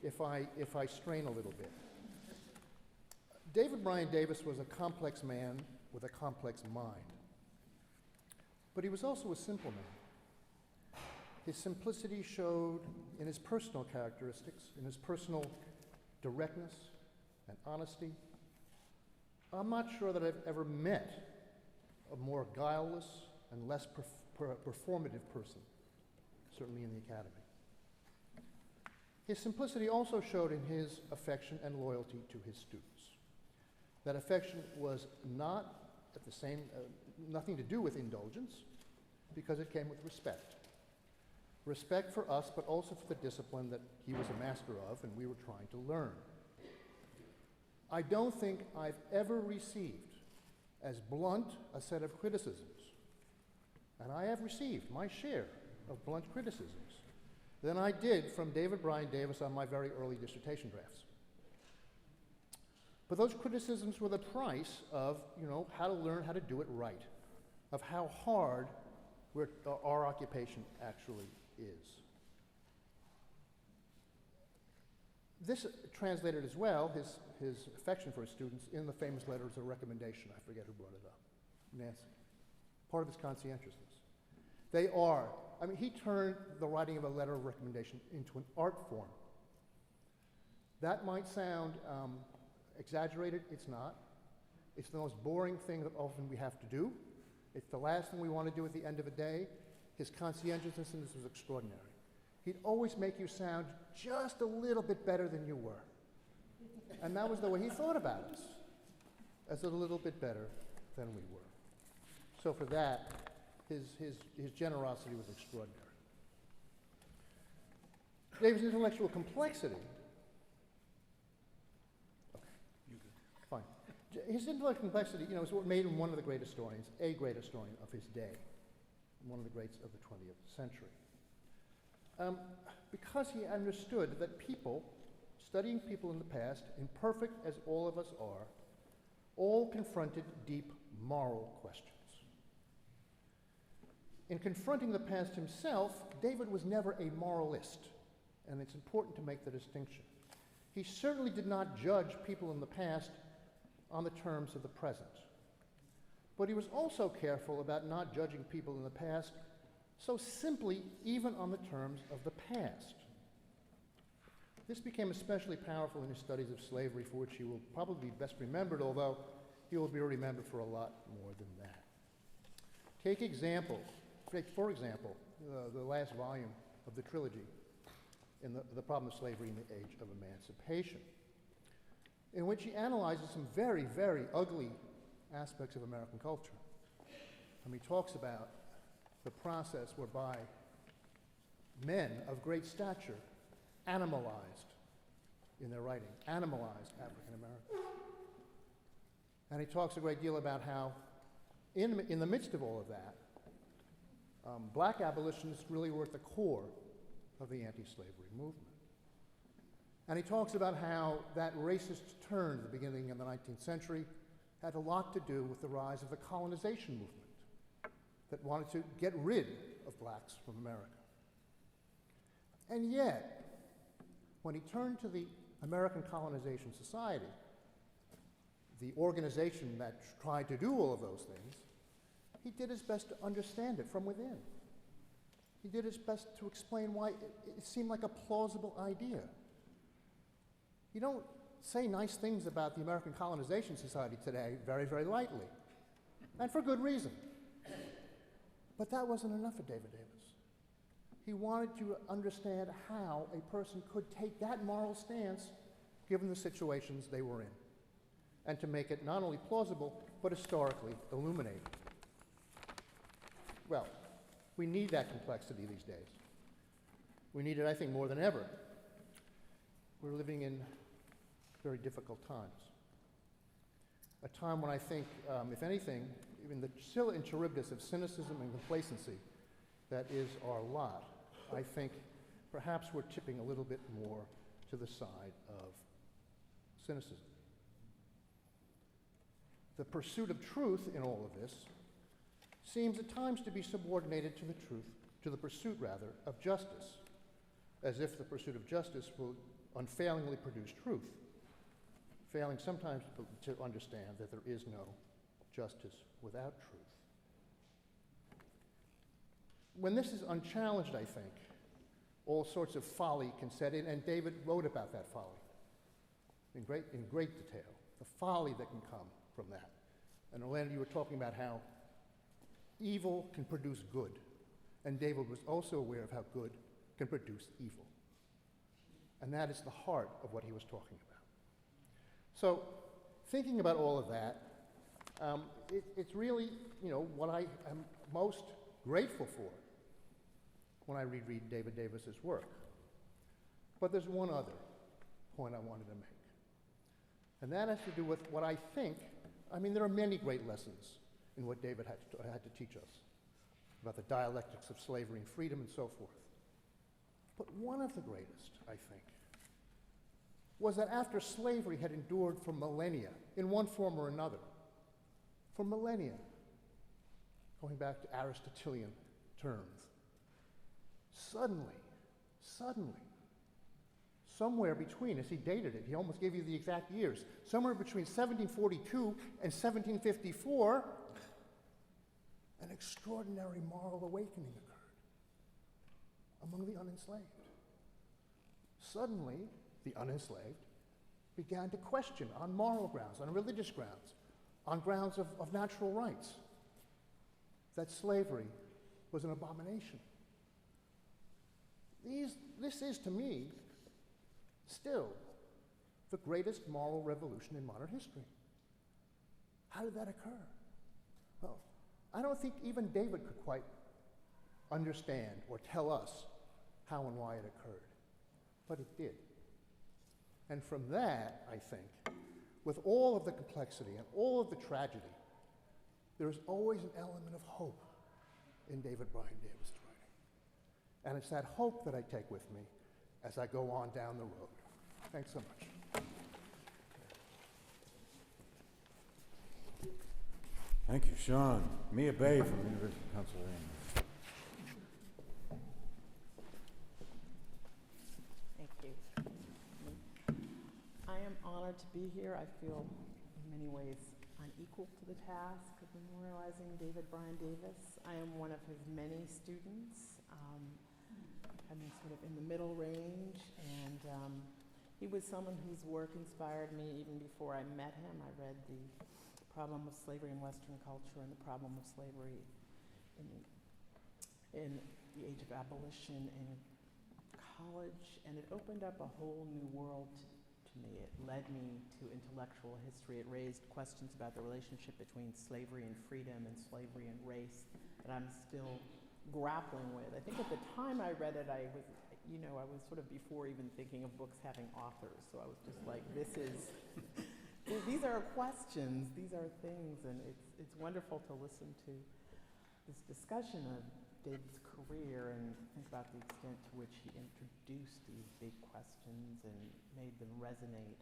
if I strain a little bit. David Brion Davis was a complex man with a complex mind. But he was also a simple man. His simplicity showed in his personal characteristics, in his personal directness and honesty. I'm not sure that I've ever met a more guileless and less performative person, certainly in the academy. His simplicity also showed in his affection and loyalty to his students. That affection was not at the same, nothing to do with indulgence, because it came with respect. Respect for us, but also for the discipline that he was a master of and we were trying to learn. I don't think I've ever received as blunt a set of criticisms, and I have received my share of blunt criticisms, than I did from David Brion Davis on my very early dissertation drafts. But those criticisms were the price of, how to learn how to do it right, of how hard our occupation actually is. This translated as well his affection for his students in the famous letters of recommendation. I forget who brought it up. Nancy. Part of his conscientiousness. They are, he turned the writing of a letter of recommendation into an art form. That might sound exaggerated. It's not. It's the most boring thing that often we have to do. It's the last thing we want to do at the end of a day. His conscientiousness in this was extraordinary. He'd always make you sound just a little bit better than you were. And that was the way he thought about us, as a little bit better than we were. So for that, his generosity was extraordinary. David's intellectual complexity. Okay, fine. His intellectual complexity, is what made him one of the great historians, a great historian of his day, one of the greats of the 20th century. Because he understood that people, studying people in the past, imperfect as all of us are, all confronted deep moral questions. In confronting the past himself, David was never a moralist, and it's important to make the distinction. He certainly did not judge people in the past on the terms of the present. But he was also careful about not judging people in the past so simply even on the terms of the past. This became especially powerful in his studies of slavery, for which he will probably be best remembered, although he will be remembered for a lot more than that. For example, the last volume of the trilogy in the problem of slavery in the age of emancipation, in which he analyzes some very, very ugly aspects of American culture. He talks about the process whereby men of great stature animalized in their writing, animalized African Americans. And he talks a great deal about how in the midst of all of that, black abolitionists really were at the core of the anti-slavery movement. And he talks about how that racist turn at the beginning of the 19th century had a lot to do with the rise of the colonization movement that wanted to get rid of blacks from America. And yet, when he turned to the American Colonization Society, the organization that tried to do all of those things, he did his best to understand it from within. He did his best to explain why it seemed like a plausible idea. You don't say nice things about the American Colonization Society today very, very lightly, and for good reason. But that wasn't enough for David Davis. He wanted you to understand how a person could take that moral stance given the situations they were in, and to make it not only plausible, but historically illuminating. Well, we need that complexity these days. We need it, I think, more than ever. We're living in very difficult times. A time when I think, if anything, even the chill and charybdis of cynicism and complacency that is our lot, I think perhaps we're tipping a little bit more to the side of cynicism. The pursuit of truth in all of this seems at times to be subordinated to the pursuit of justice, as if the pursuit of justice will unfailingly produce truth, failing sometimes to understand that there is no justice without truth. When this is unchallenged, I think, all sorts of folly can set in, and David wrote about that folly. in great detail, the folly that can come from that. And Orlando, you were talking about how evil can produce good, and David was also aware of how good can produce evil. And that is the heart of what he was talking about. So, thinking about all of that, it's really, what I am most grateful for when I reread David Davis's work. But there's one other point I wanted to make. And that has to do with what I think, there are many great lessons in what David had to teach us about the dialectics of slavery and freedom and so forth. But one of the greatest, I think, was that after slavery had endured for millennia, in one form or another, for millennia, going back to Aristotelian terms, suddenly, somewhere between, as he dated it, he almost gave you the exact years, somewhere between 1742 and 1754, an extraordinary moral awakening occurred among the unenslaved. Suddenly, the unenslaved began to question on moral grounds, on religious grounds, on grounds of natural rights, that slavery was an abomination. This is, to me, still the greatest moral revolution in modern history. How did that occur? Well, I don't think even David could quite understand or tell us how and why it occurred, but it did. And from that, I think, with all of the complexity and all of the tragedy, there's always an element of hope in David Brion Davis' writing. And it's that hope that I take with me as I go on down the road. Thanks so much. Thank you, Sean. Mia Bay from the University of Pennsylvania. Thank you. I am honored to be here. I feel in many ways unequal to the task of memorializing David Brion Davis. I am one of his many students. I'm sort of in the middle range, and he was someone whose work inspired me even before I met him. I read The Problem of Slavery in Western Culture and The Problem of Slavery in the Age of Abolition in college, and it opened up a whole new world to me. It led me to intellectual history. It raised questions about the relationship between slavery and freedom and slavery and race that I'm still grappling with. I think at the time I read it, I was sort of before even thinking of books having authors. So I was just like, these are questions, these are things, and it's wonderful to listen to this discussion of David's career and think about the extent to which he introduced these big questions and made them resonate.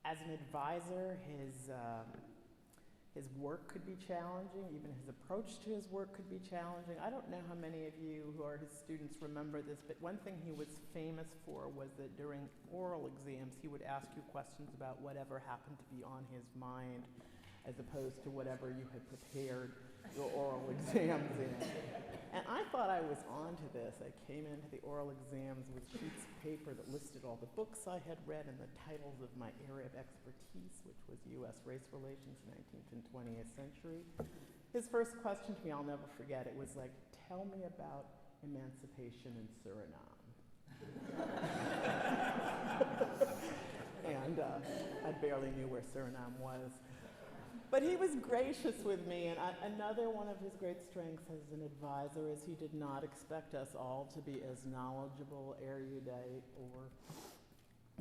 As an advisor, his work could be challenging, even his approach to his work could be challenging. I don't know how many of you who are his students remember this, but one thing he was famous for was that during oral exams, he would ask you questions about whatever happened to be on his mind, as opposed to whatever you had prepared your oral exams in. And I thought I was onto this. I came into the oral exams with sheets of paper that listed all the books I had read and the titles of my area of expertise, which was U.S. race relations, 19th and 20th century. His first question to me, I'll never forget, it was like, tell me about emancipation in Suriname. And I barely knew where Suriname was. But he was gracious with me, and another one of his great strengths as an advisor is he did not expect us all to be as knowledgeable, erudite, or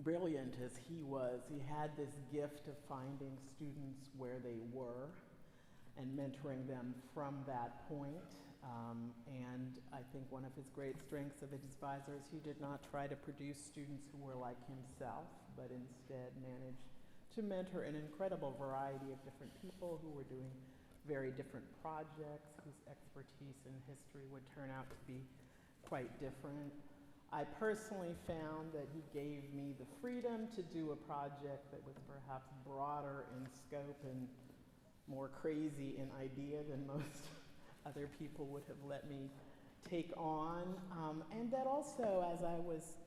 brilliant as he was. He had this gift of finding students where they were and mentoring them from that point. And I think one of his great strengths of an advisor is he did not try to produce students who were like himself, but instead managed to mentor an incredible variety of different people who were doing very different projects, whose expertise in history would turn out to be quite different. I personally found that he gave me the freedom to do a project that was perhaps broader in scope and more crazy in idea than most other people would have let me take on. And that also, as I was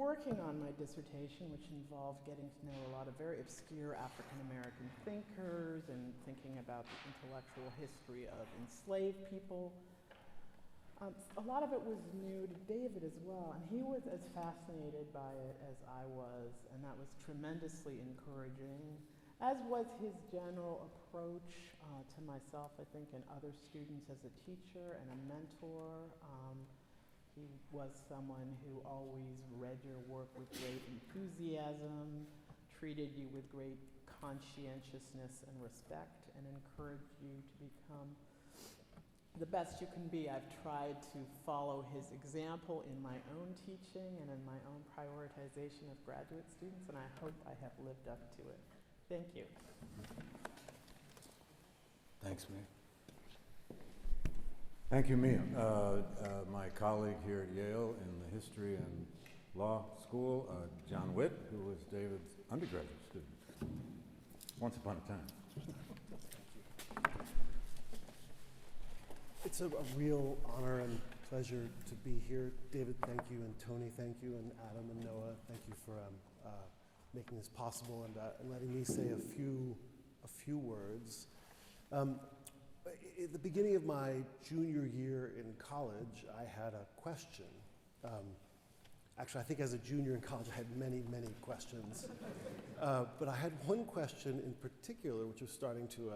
working on my dissertation, which involved getting to know a lot of very obscure African-American thinkers and thinking about the intellectual history of enslaved people. A lot of it was new to David as well, and he was as fascinated by it as I was, and that was tremendously encouraging, as was his general approach to myself, I think, and other students as a teacher and a mentor. He was someone who always read your work with great enthusiasm, treated you with great conscientiousness and respect, and encouraged you to become the best you can be. I've tried to follow his example in my own teaching and in my own prioritization of graduate students, and I hope I have lived up to it. Thank you. Thanks, Mia. Thank you, Mia. My colleague here at Yale in the History and Law School, John Witt, who was David's undergraduate student once upon a time. It's a real honor and pleasure to be here. David, thank you, and Tony, thank you, and Adam and Noah, thank you for making this possible and letting me say a few words. At the beginning of my junior year in college, I had a question. Actually, I think as a junior in college, I had many, many questions. But I had one question in particular, which was starting to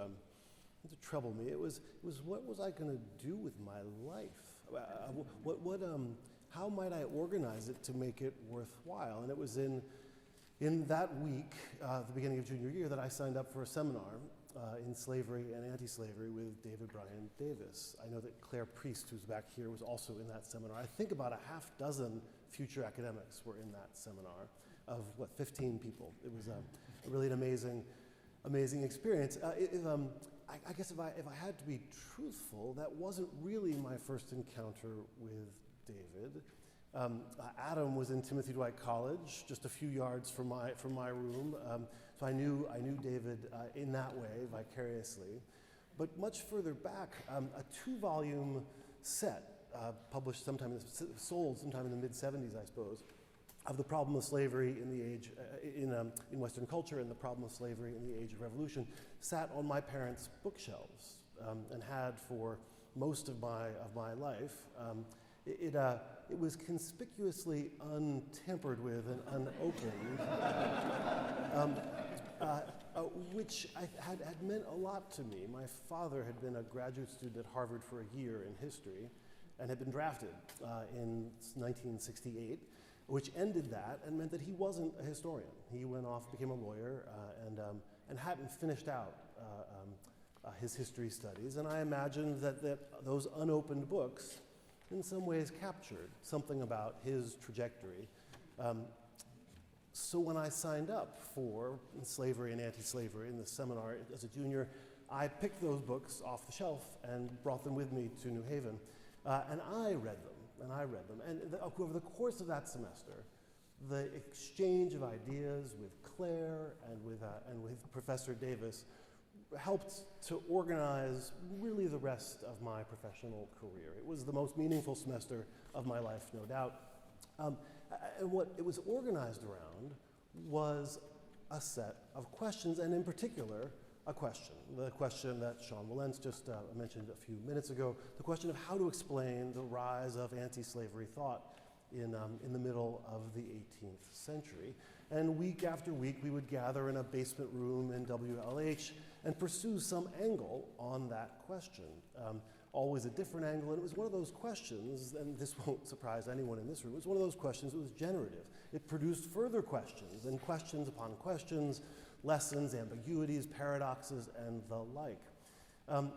trouble me. It was what was I going to do with my life? How might I organize it to make it worthwhile? And it was in that week, the beginning of junior year, that I signed up for a seminar in slavery and anti-slavery with David Brion Davis. I know that Claire Priest, who's back here, was also in that seminar. I think about a half dozen future academics were in that seminar of, 15 people. It was really an amazing experience. I guess if I had to be truthful, that wasn't really my first encounter with David. Adam was in Timothy Dwight College, just a few yards from my room. So I knew David in that way, vicariously. But much further back, a 2-volume set published sold sometime in the mid-70s, I suppose, of the problem of slavery in the age in Western culture and the problem of slavery in the age of revolution, sat on my parents' bookshelves and had for most of my life. It was conspicuously untampered with and unopened, which had meant a lot to me. My father had been a graduate student at Harvard for a year in history and had been drafted in 1968, which ended that and meant that he wasn't a historian. He went off, became a lawyer, and hadn't finished out his history studies. And I imagined that those unopened books in some ways captured something about his trajectory. So when I signed up for slavery and anti-slavery in the seminar as a junior, I picked those books off the shelf and brought them with me to New Haven. And I read them. And over the course of that semester, the exchange of ideas with Claire and with Professor Davis helped to organize really the rest of my professional career. It was the most meaningful semester of my life, no doubt. And what it was organized around was a set of questions, and in particular, the question that Sean Wilentz just mentioned a few minutes ago, the question of how to explain the rise of anti-slavery thought in the middle of the 18th century. And week after week, we would gather in a basement room in WLH and pursue some angle on that question. Always a different angle, and it was one of those questions, and this won't surprise anyone in this room, it was one of those questions that was generative. It produced further questions, and questions upon questions, lessons, ambiguities, paradoxes, and the like.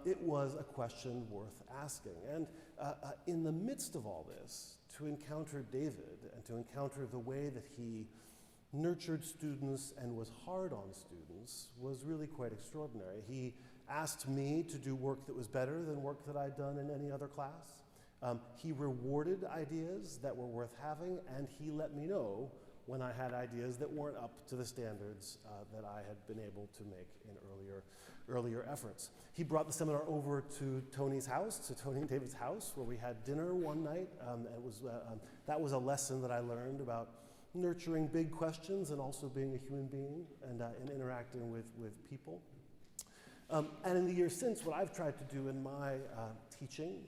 It was a question worth asking. And in the midst of all this, to encounter David and to encounter the way that he nurtured students and was hard on students was really quite extraordinary. He asked me to do work that was better than work that I'd done in any other class. He rewarded ideas that were worth having, and he let me know when I had ideas that weren't up to the standards that I had been able to make in earlier efforts. He brought the seminar over to Tony and David's house, where we had dinner one night. That was a lesson that I learned about nurturing big questions and also being a human being and interacting with people. And in the years since, what I've tried to do in my teaching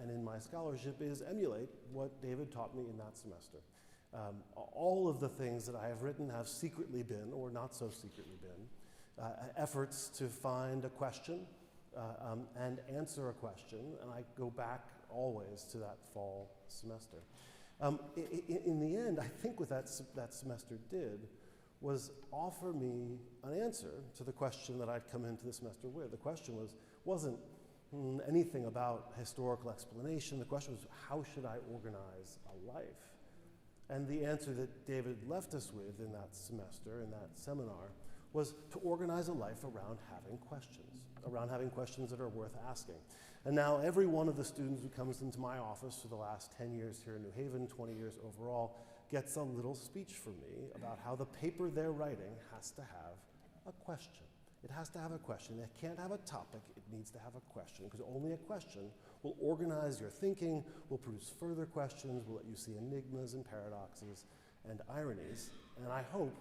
and in my scholarship is emulate what David taught me in that semester. All of the things that I have written have secretly been, or not so secretly been, efforts to find a question and answer a question, and I go back always to that fall semester. In the end, I think what that semester did was offer me an answer to the question that I'd come into the semester with. The question wasn't anything about historical explanation. The question was, how should I organize a life? And the answer that David left us with in that semester, in that seminar, was to organize a life around having questions that are worth asking. And now every one of the students who comes into my office for the last 10 years here in New Haven, 20 years overall, gets a little speech from me about how the paper they're writing has to have a question. It has to have a question. It can't have a topic. It needs to have a question, because only a question will organize your thinking, will produce further questions, will let you see enigmas and paradoxes and ironies. And I hope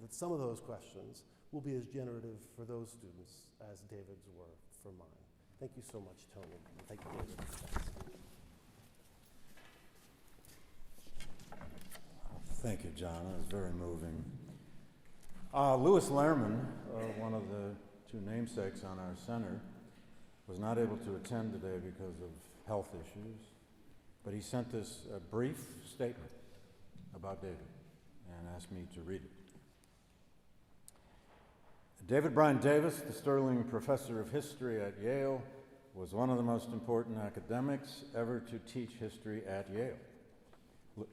that some of those questions will be as generative for those students as David's were for mine. Thank you so much, Tony. And thank you, David. Thank you, John. It was very moving. Louis Lehrman, one of the two namesakes on our center, was not able to attend today because of health issues, but he sent us a brief statement about David and asked me to read it. David Brion Davis, the Sterling Professor of History at Yale, was one of the most important academics ever to teach history at Yale.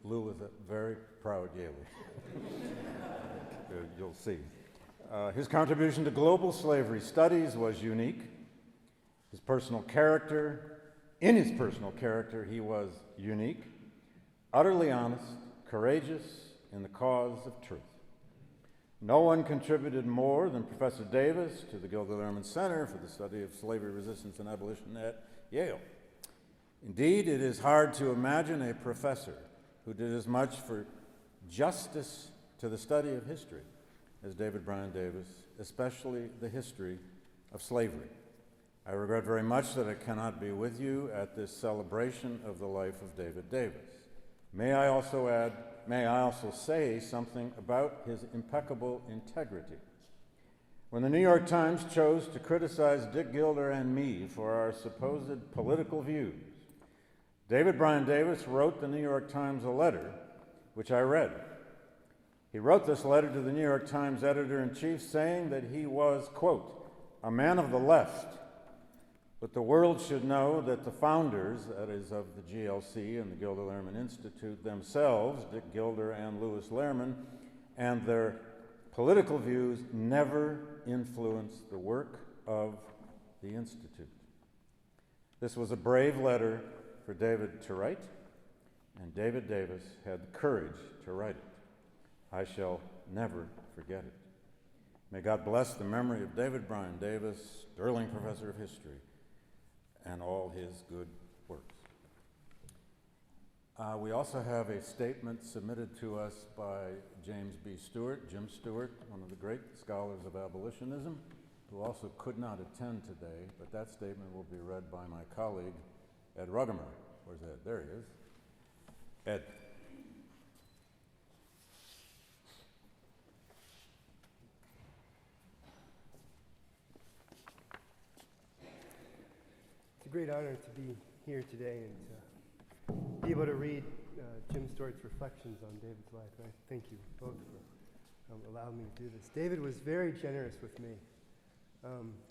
Lou was a very proud Yaley. You'll see. His contribution to global slavery studies was unique. In his personal character, he was unique, utterly honest, courageous in the cause of truth. No one contributed more than Professor Davis to the Gilder Lehrman Center for the Study of Slavery Resistance and Abolition at Yale. Indeed, it is hard to imagine a professor who did as much for justice to the study of history as David Brion Davis, especially the history of slavery. I regret very much that I cannot be with you at this celebration of the life of David Davis. May I also say something about his impeccable integrity. When the New York Times chose to criticize Dick Gilder and me for our supposed political views, David Brion Davis wrote the New York Times a letter, which I read. He wrote this letter to the New York Times editor-in-chief saying that he was, quote, a man of the left, but the world should know that the founders, that is, of the GLC and the Gilder Lehrman Institute themselves, Dick Gilder and Louis Lehrman, and their political views never influenced the work of the Institute. This was a brave letter for David to write, and David Davis had the courage to write it. I shall never forget it. May God bless the memory of David Brion Davis, Sterling Professor of History, and all his good works. We also have a statement submitted to us by James B. Stewart, Jim Stewart, one of the great scholars of abolitionism, who also could not attend today, but that statement will be read by my colleague, Ed Rugemer. Where's Ed? There he is. Ed. It's a great honor to be here today and to be able to read Jim Stewart's reflections on David's life. I thank you both for allowing me to do this. David was very generous with me.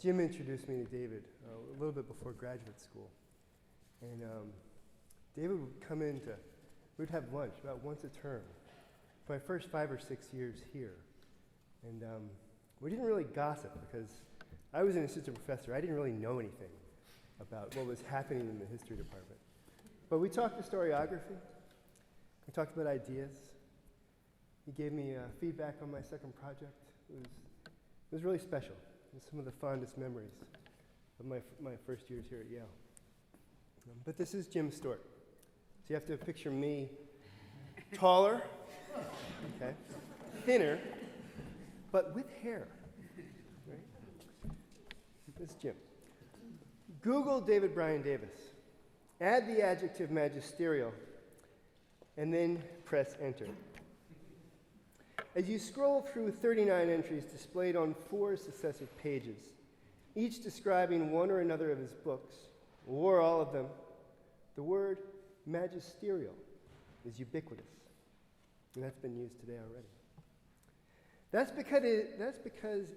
Jim introduced me to David a little bit before graduate school. And David would come in we'd have lunch about once a term for my first 5 or 6 years here. And we didn't really gossip because I was an assistant professor. I didn't really know anything about what was happening in the history department. But we talked historiography. We talked about ideas. He gave me feedback on my second project. It was really special. It was some of the fondest memories of my first years here at Yale. But this is Jim Stewart. So you have to picture me taller, okay, thinner, but with hair. Right? This is Jim. Google David Brion Davis. Add the adjective magisterial, and then press enter. As you scroll through 39 entries displayed on 4 successive pages, each describing one or another of his books, or all of them, the word magisterial is ubiquitous. And that's been used today already. That's because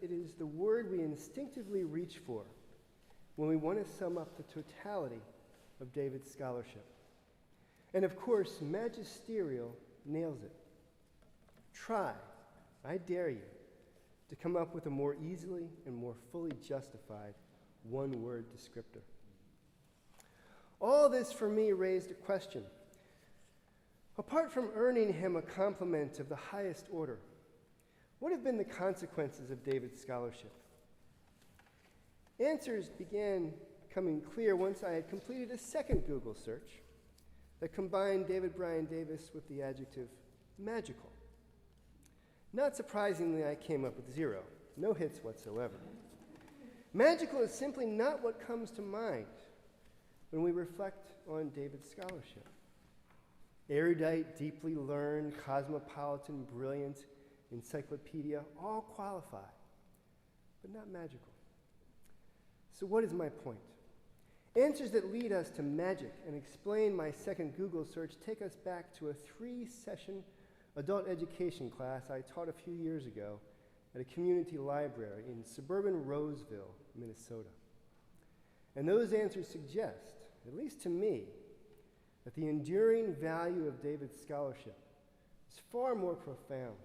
it is the word we instinctively reach for when we want to sum up the totality of David's scholarship. And of course, magisterial nails it. Try, I dare you, to come up with a more easily and more fully justified one-word descriptor. All this for me raised a question. Apart from earning him a compliment of the highest order, what have been the consequences of David's scholarship? Answers began coming clear once I had completed a second Google search that combined David Brion Davis with the adjective magical. Not surprisingly, I came up with 0, no hits whatsoever. Magical is simply not what comes to mind when we reflect on David's scholarship. Erudite, deeply learned, cosmopolitan, brilliant, encyclopedia, all qualify, but not magical. So what is my point? Answers that lead us to magic and explain my second Google search take us back to a 3-session adult education class I taught a few years ago at a community library in suburban Roseville, Minnesota. And those answers suggest, at least to me, that the enduring value of David's scholarship is far more profound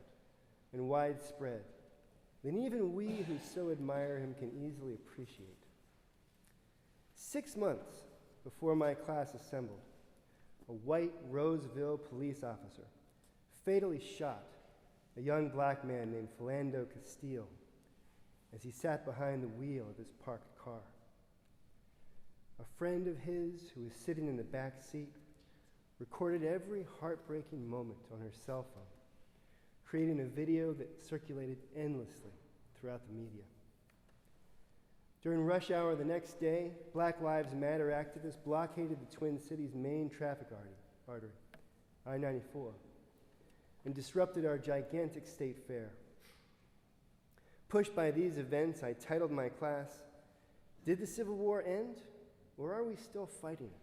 and widespread than even we who so admire him can easily appreciate. 6 months before my class assembled, a white Roseville police officer fatally shot a young black man named Philando Castile as he sat behind the wheel of his parked car. A friend of his who was sitting in the back seat recorded every heartbreaking moment on her cell phone, creating a video that circulated endlessly throughout the media. During rush hour the next day, Black Lives Matter activists blockaded the Twin Cities' main traffic artery, I-94, and disrupted our gigantic state fair. Pushed by these events, I titled my class, "Did the Civil War End, or are we still fighting it?"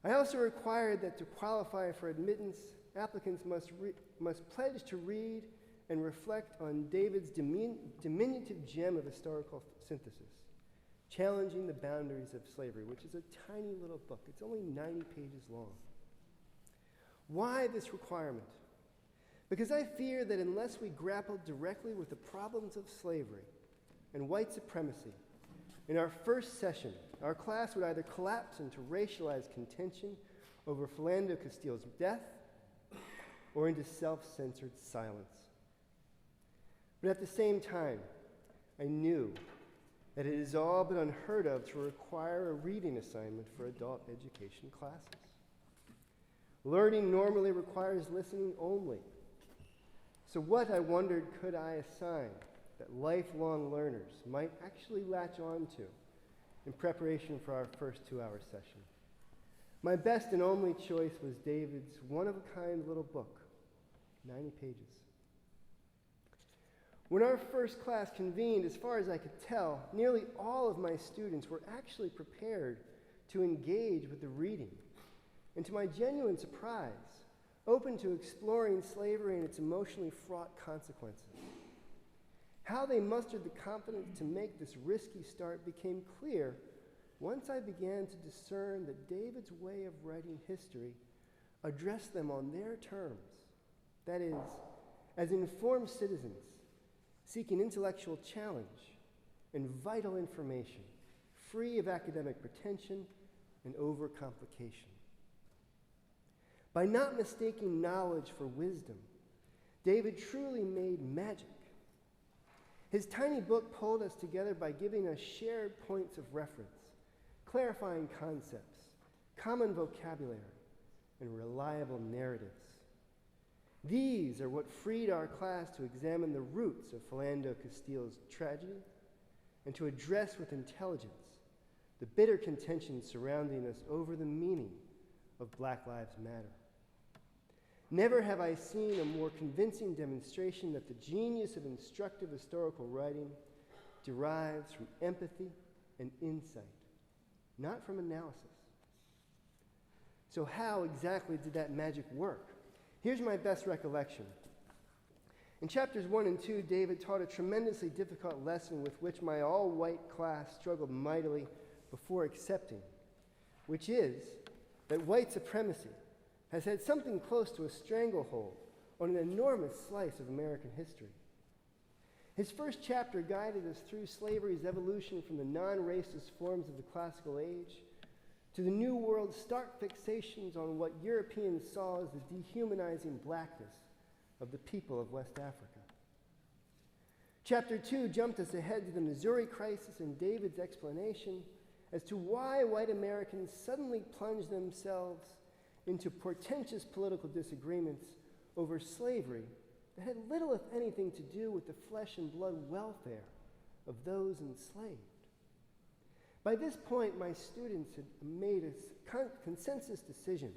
I also required that to qualify for admittance, applicants must pledge to read and reflect on David's diminutive gem of historical synthesis, Challenging the Boundaries of Slavery, which is a tiny little book. It's only 90 pages long. Why this requirement? Because I fear that unless we grapple directly with the problems of slavery and white supremacy, in our first session, our class would either collapse into racialized contention over Philando Castile's death or into self-censored silence. But at the same time, I knew that it is all but unheard of to require a reading assignment for adult education classes. Learning normally requires listening only. So what, I wondered, could I assign that lifelong learners might actually latch on to in preparation for our first 2-hour session? My best and only choice was David's one-of-a-kind little book, 90 pages. When our first class convened, as far as I could tell, nearly all of my students were actually prepared to engage with the reading, and to my genuine surprise, open to exploring slavery and its emotionally fraught consequences. How they mustered the confidence to make this risky start became clear once I began to discern that David's way of writing history addressed them on their terms, that is, as informed citizens seeking intellectual challenge and vital information, free of academic pretension and overcomplication. By not mistaking knowledge for wisdom, David truly made magic. His tiny book pulled us together by giving us shared points of reference, clarifying concepts, common vocabulary, and reliable narratives. These are what freed our class to examine the roots of Philando Castile's tragedy and to address with intelligence the bitter contention surrounding us over the meaning of Black Lives Matter. Never have I seen a more convincing demonstration that the genius of instructive historical writing derives from empathy and insight, not from analysis. So how exactly did that magic work? Here's my best recollection. In chapters 1 and 2, David taught a tremendously difficult lesson with which my all-white class struggled mightily before accepting, which is that white supremacy has had something close to a stranglehold on an enormous slice of American history. His first chapter guided us through slavery's evolution from the non-racist forms of the classical age to the New World's stark fixations on what Europeans saw as the dehumanizing blackness of the people of West Africa. Chapter 2 jumped us ahead to the Missouri crisis and David's explanation as to why white Americans suddenly plunged themselves into portentous political disagreements over slavery that had little, if anything, to do with the flesh and blood welfare of those enslaved. By this point, my students had made a consensus decision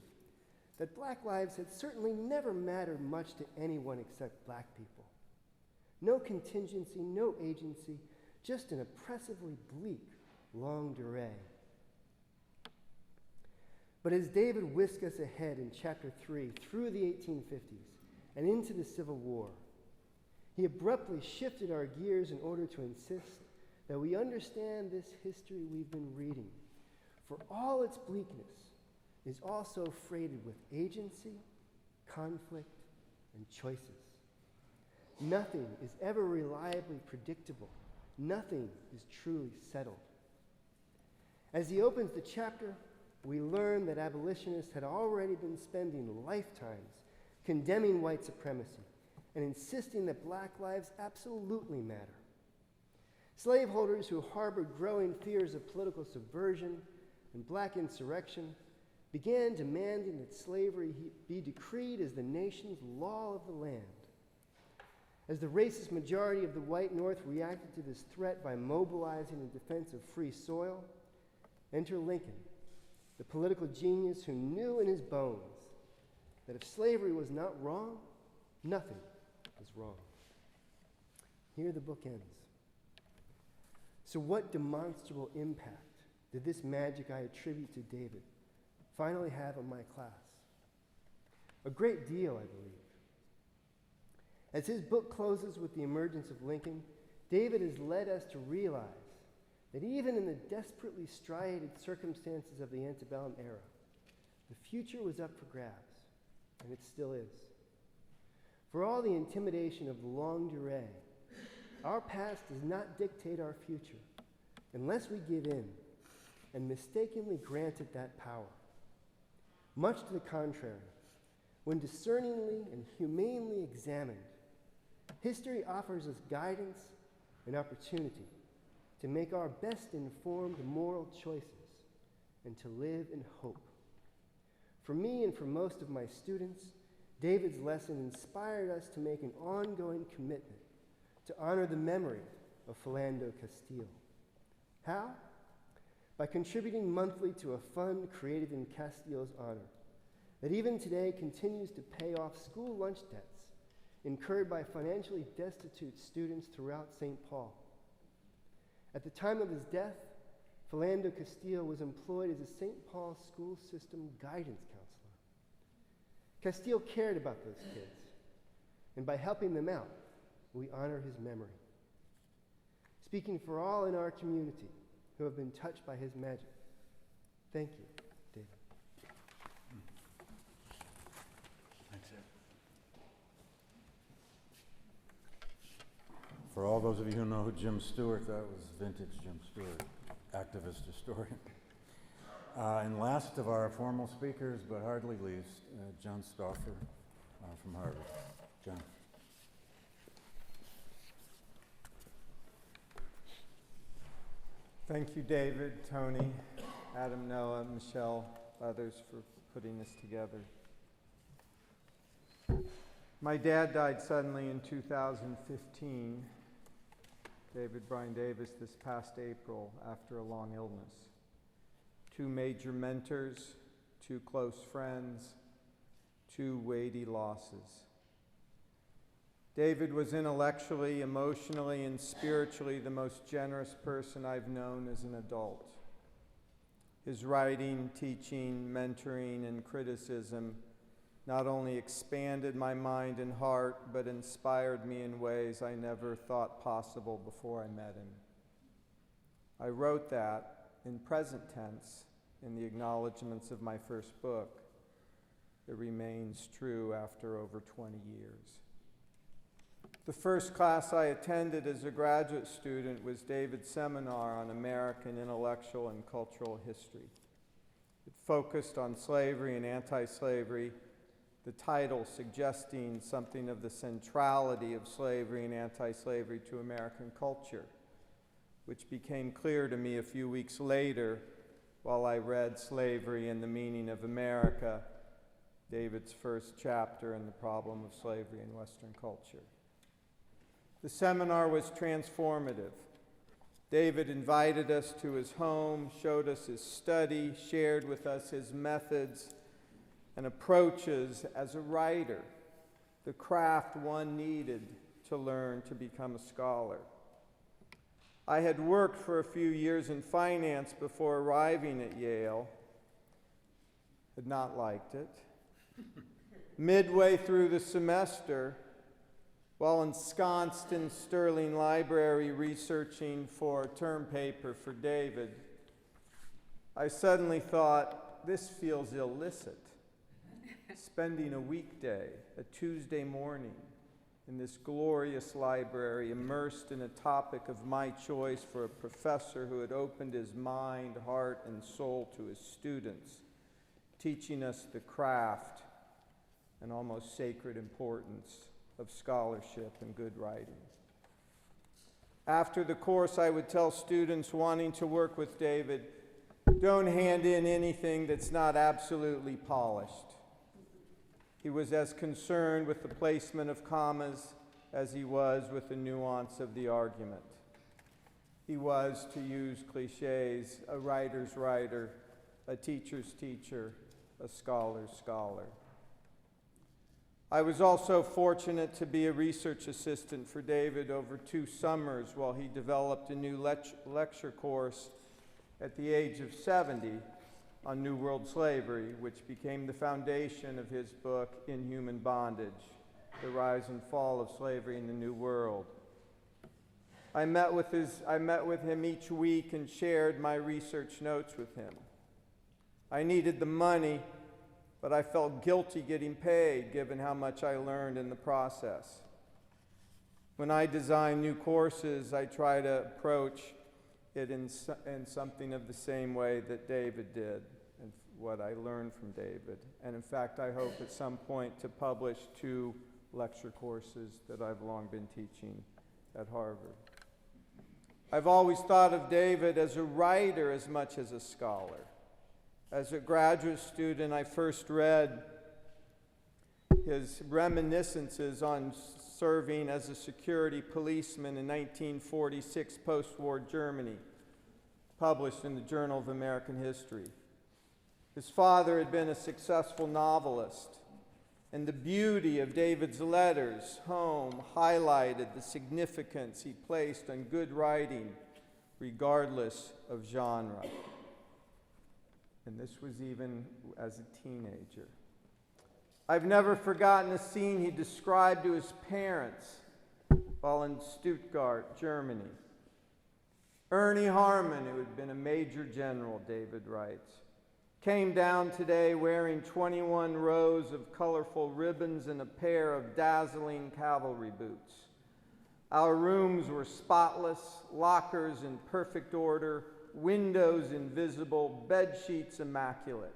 that Black lives had certainly never mattered much to anyone except Black people. No contingency, no agency, just an oppressively bleak longue durée. But as David whisked us ahead in chapter 3 through the 1850s and into the Civil War, he abruptly shifted our gears in order to insist that we understand this history we've been reading, for all its bleakness, is also freighted with agency, conflict, and choices. Nothing is ever reliably predictable. Nothing is truly settled. As he opens the chapter, we learn that abolitionists had already been spending lifetimes condemning white supremacy and insisting that Black lives absolutely matter. Slaveholders who harbored growing fears of political subversion and Black insurrection began demanding that slavery be decreed as the nation's law of the land. As the racist majority of the white North reacted to this threat by mobilizing in defense of free soil, enter Lincoln, the political genius who knew in his bones that if slavery was not wrong, nothing was wrong. Here the book ends. So what demonstrable impact did this magic I attribute to David finally have on my class? A great deal, I believe. As his book closes with the emergence of Lincoln, David has led us to realize that even in the desperately striated circumstances of the antebellum era, the future was up for grabs, and it still is. For all the intimidation of the longue durée, our past does not dictate our future unless we give in and mistakenly grant it that power. Much to the contrary, when discerningly and humanely examined, history offers us guidance and opportunity to make our best informed moral choices and to live in hope. For me and for most of my students, David's lesson inspired us to make an ongoing commitment to honor the memory of Philando Castile. How? By contributing monthly to a fund created in Castile's honor that even today continues to pay off school lunch debts incurred by financially destitute students throughout St. Paul. At the time of his death, Philando Castile was employed as a St. Paul school system guidance counselor. Castile cared about those kids, and by helping them out, we honor his memory. Speaking for all in our community who have been touched by his magic, thank you, David. Thanks, Ed. For all those of you who know who Jim Stewart, that was vintage Jim Stewart, activist historian. And last of our formal speakers, but hardly least, John Stauffer from Harvard. John. Thank you, David, Tony, Adam, Noah, Michelle, others for putting this together. My dad died suddenly in 2015, David Brion Davis, this past April after a long illness. 2 major mentors, 2 close friends, 2 weighty losses. David was intellectually, emotionally, and spiritually the most generous person I've known as an adult. His writing, teaching, mentoring, and criticism not only expanded my mind and heart, but inspired me in ways I never thought possible before I met him. I wrote that in present tense in the acknowledgments of my first book. It remains true after over 20 years. The first class I attended as a graduate student was David's seminar on American intellectual and cultural history. It focused on slavery and anti-slavery, the title suggesting something of the centrality of slavery and anti-slavery to American culture, which became clear to me a few weeks later while I read Slavery and the Meaning of America, David's first chapter in the problem of slavery in Western culture. The seminar was transformative. David invited us to his home, showed us his study, shared with us his methods and approaches as a writer, the craft one needed to learn to become a scholar. I had worked for a few years in finance before arriving at Yale, had not liked it. Midway through the semester, while ensconced in Sterling Library researching for a term paper for David, I suddenly thought, this feels illicit. Spending a weekday, a Tuesday morning, in this glorious library, immersed in a topic of my choice for a professor who had opened his mind, heart, and soul to his students, teaching us the craft and almost sacred importance of scholarship and good writing. After the course, I would tell students wanting to work with David, don't hand in anything that's not absolutely polished. He was as concerned with the placement of commas as he was with the nuance of the argument. He was, to use cliches, a writer's writer, a teacher's teacher, a scholar's scholar. I was also fortunate to be a research assistant for David over 2 summers while he developed a new lecture course at the age of 70 on New World Slavery, which became the foundation of his book, Inhuman Bondage, The Rise and Fall of Slavery in the New World. I met with him each week and shared my research notes with him. I needed the money, but I felt guilty getting paid given how much I learned in the process. When I design new courses, I try to approach it in something of the same way that David did and what I learned from David. And in fact, I hope at some point to publish 2 lecture courses that I've long been teaching at Harvard. I've always thought of David as a writer as much as a scholar. As a graduate student, I first read his reminiscences on serving as a security policeman in 1946 post-war Germany, published in the Journal of American History. His father had been a successful novelist, and the beauty of David's letters home highlighted the significance he placed on good writing, regardless of genre. And this was even as a teenager. I've never forgotten a scene he described to his parents while in Stuttgart, Germany. Ernie Harmon, who had been a major general, David writes, came down today wearing 21 rows of colorful ribbons and a pair of dazzling cavalry boots. Our rooms were spotless, lockers in perfect order, windows invisible, bed sheets immaculate.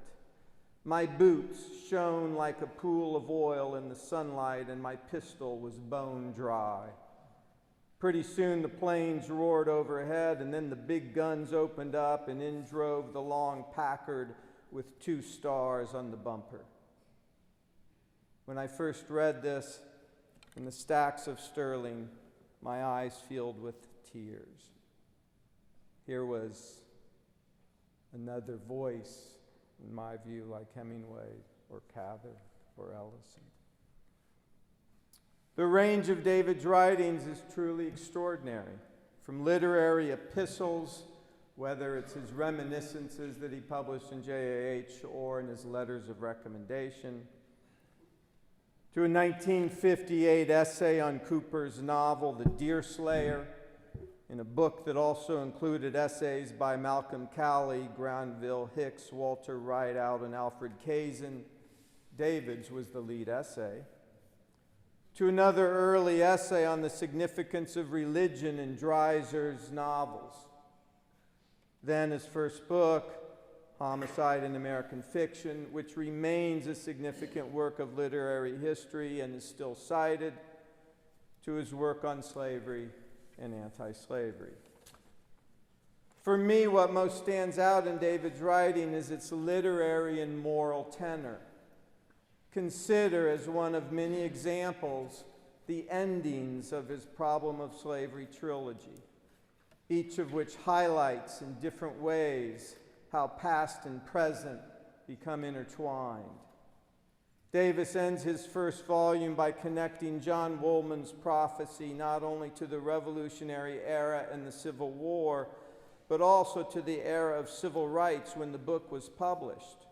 My boots shone like a pool of oil in the sunlight, and my pistol was bone dry. Pretty soon the planes roared overhead, and then the big guns opened up, and in drove the long Packard with 2 stars on the bumper. When I first read this in the stacks of sterling, my eyes filled with tears. Here was another voice, in my view, like Hemingway or Cather or Ellison. The range of David's writings is truly extraordinary, from literary epistles, whether it's his reminiscences that he published in JAH or in his letters of recommendation, to a 1958 essay on Cooper's novel, The Deerslayer, in a book that also included essays by Malcolm Cowley, Granville Hicks, Walter Rideout, and Alfred Kazin. David's was the lead essay. To another early essay on the significance of religion in Dreiser's novels. Then his first book, Homicide in American Fiction, which remains a significant work of literary history and is still cited, to his work on slavery and anti-slavery. For me, what most stands out in David's writing is its literary and moral tenor. Consider as one of many examples the endings of his Problem of Slavery trilogy, each of which highlights in different ways how past and present become intertwined. Davis ends his first volume by connecting John Woolman's prophecy not only to the Revolutionary era and the Civil War, but also to the era of civil rights when the book was published.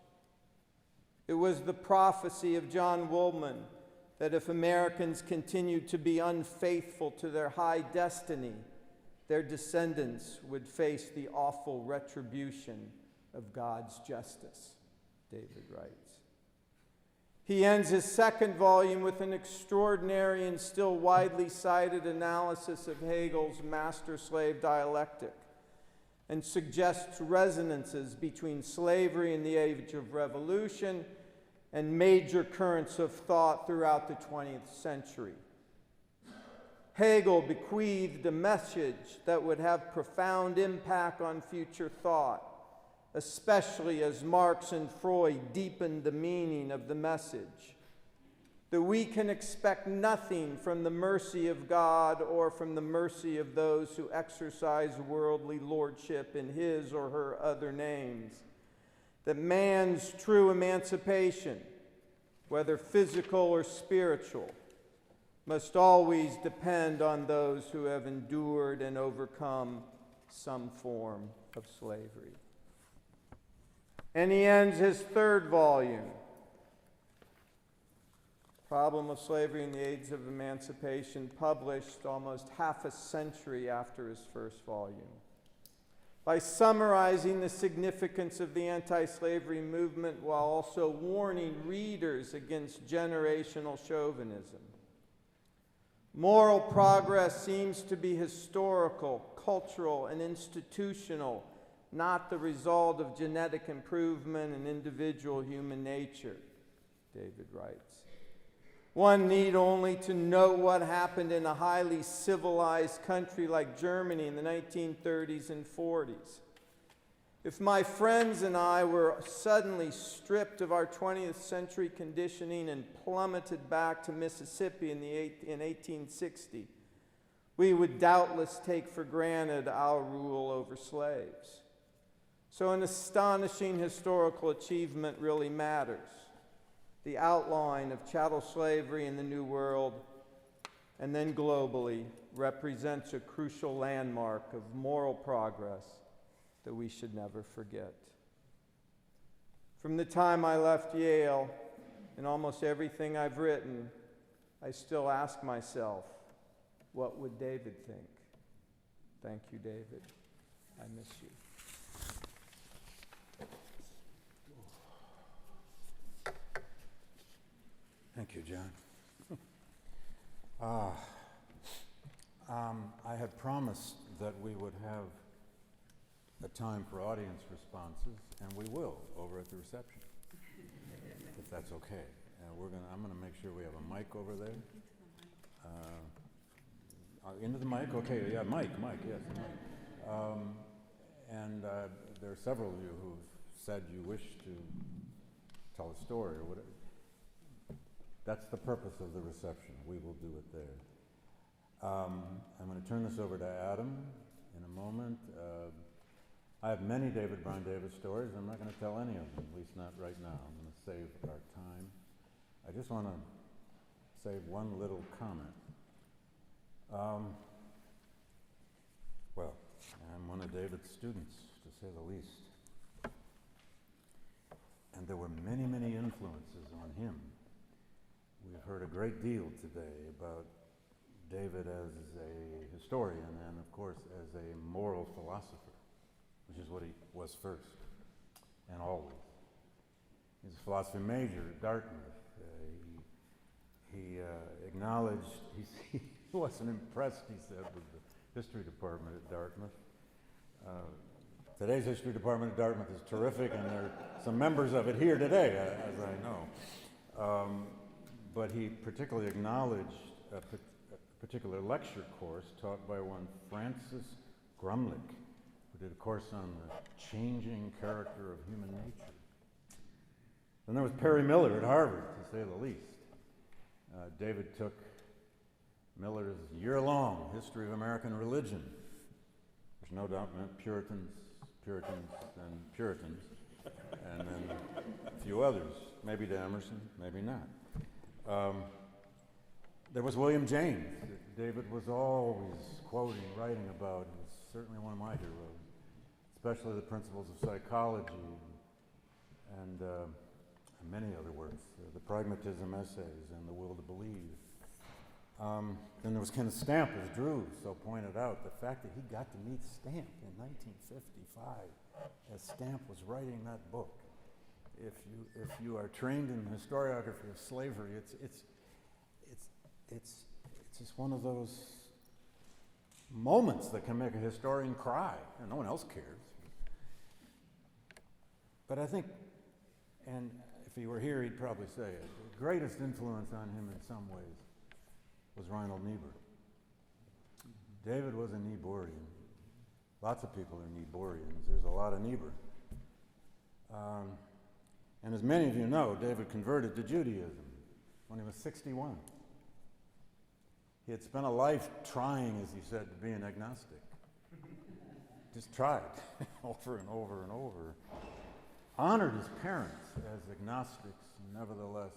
It was the prophecy of John Woolman that if Americans continued to be unfaithful to their high destiny, their descendants would face the awful retribution of God's justice, David writes. He ends his second volume with an extraordinary and still widely cited analysis of Hegel's master-slave dialectic and suggests resonances between slavery in the age of revolution and major currents of thought throughout the 20th century. Hegel bequeathed a message that would have profound impact on future thought, especially as Marx and Freud deepened the meaning of the message, that we can expect nothing from the mercy of God or from the mercy of those who exercise worldly lordship in his or her other names, that man's true emancipation, whether physical or spiritual, must always depend on those who have endured and overcome some form of slavery. And he ends his third volume, Problem of Slavery in the Age of Emancipation, published almost half a century after his first volume, by summarizing the significance of the anti-slavery movement while also warning readers against generational chauvinism. Moral progress seems to be historical, cultural, and institutional, not the result of genetic improvement in individual human nature, David writes. One need only to know what happened in a highly civilized country like Germany in the 1930s and 40s. If my friends and I were suddenly stripped of our 20th century conditioning and plummeted back to Mississippi in 1860, we would doubtless take for granted our rule over slaves. So an astonishing historical achievement really matters. The outline of chattel slavery in the New World, and then globally, represents a crucial landmark of moral progress that we should never forget. From the time I left Yale, in almost everything I've written, I still ask myself, what would David think? Thank you, David. I miss you. Thank you, John. I had promised that we would have a time for audience responses, and we will over at the reception, if that's okay. I'm going to make sure we have a mic over there. Into the mic? Okay, yeah, mic, yes, mic. And there are several of you who've said you wish to tell a story or whatever. That's the purpose of the reception. We will do it there. I'm going to turn this over to Adam in a moment. I have many David Brion Davis stories. I'm not going to tell any of them, at least not right now. I'm going to save our time. I just want to say one little comment. Well, I'm one of David's students, to say the least. And there were many, many influences on him. We've heard a great deal today about David as a historian and, of course, as a moral philosopher, which is what he was first and always. He's a philosophy major at Dartmouth. He acknowledged, he wasn't impressed, he said, with the history department at Dartmouth. Today's history department at Dartmouth is terrific, and there are some members of it here today, as I know. But he particularly acknowledged a particular lecture course taught by one Francis Grumlick, who did a course on the changing character of human nature. Then there was Perry Miller at Harvard, to say the least. David took Miller's year-long History of American Religion, which no doubt meant Puritans, and then a few others, maybe to Emerson, maybe not. There was William James, that David was always quoting, writing about. He was certainly one of my heroes, especially the principles of psychology and many other works, the Pragmatism Essays and the Will to Believe. Then there was Kenneth Stamp, as Drew so pointed out. The fact that he got to meet Stamp in 1955, as Stamp was writing that book. If you are trained in historiography of slavery, it's just one of those moments that can make a historian cry, and no one else cares. But I think, and if he were here, he'd probably say it, the greatest influence on him in some ways was Reinhold Niebuhr. David was a Niebuhrian. Lots of people are Niebuhrians. There's a lot of Niebuhr. And as many of you know, David converted to Judaism when he was 61. He had spent a life trying, as he said, to be an agnostic. Just tried over and over and over. Honored his parents as agnostics, nevertheless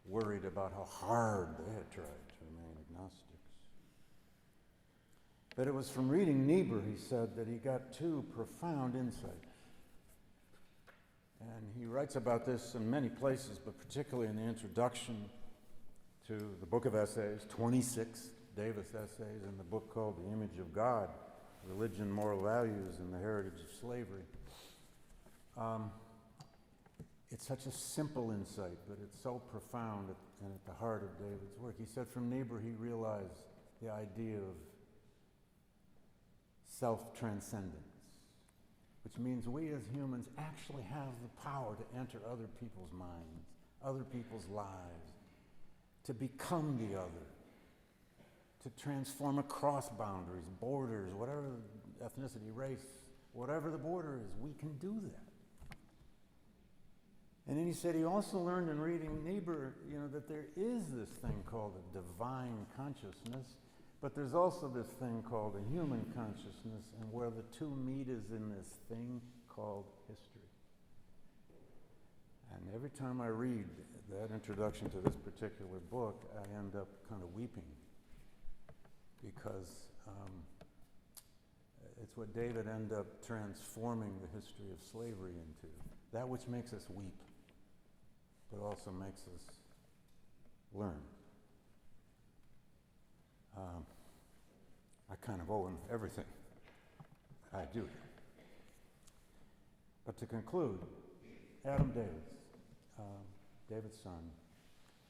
worried about how hard they had tried to remain agnostics. But it was from reading Niebuhr, he said, that he got two profound insights. And he writes about this in many places, but particularly in the introduction to the book of essays, 26 Davis essays, in the book called The Image of God, Religion, Moral Values, and the Heritage of Slavery. It's such a simple insight, but it's so profound and at the heart of David's work. He said from Niebuhr he realized the idea of self-transcendence, which means we as humans actually have the power to enter other people's minds, other people's lives, to become the other, to transform across boundaries, borders, whatever ethnicity, race, whatever the border is, we can do that. And then he said he also learned in reading Niebuhr, that there is this thing called a divine consciousness, but there's also this thing called a human consciousness, and where the two meet is in this thing called history. And every time I read that introduction to this particular book, I end up kind of weeping, because it's what David ended up transforming the history of slavery into, that which makes us weep, but also makes us learn. I kind of owe him everything. I do. But to conclude, Adam Davis, David's son,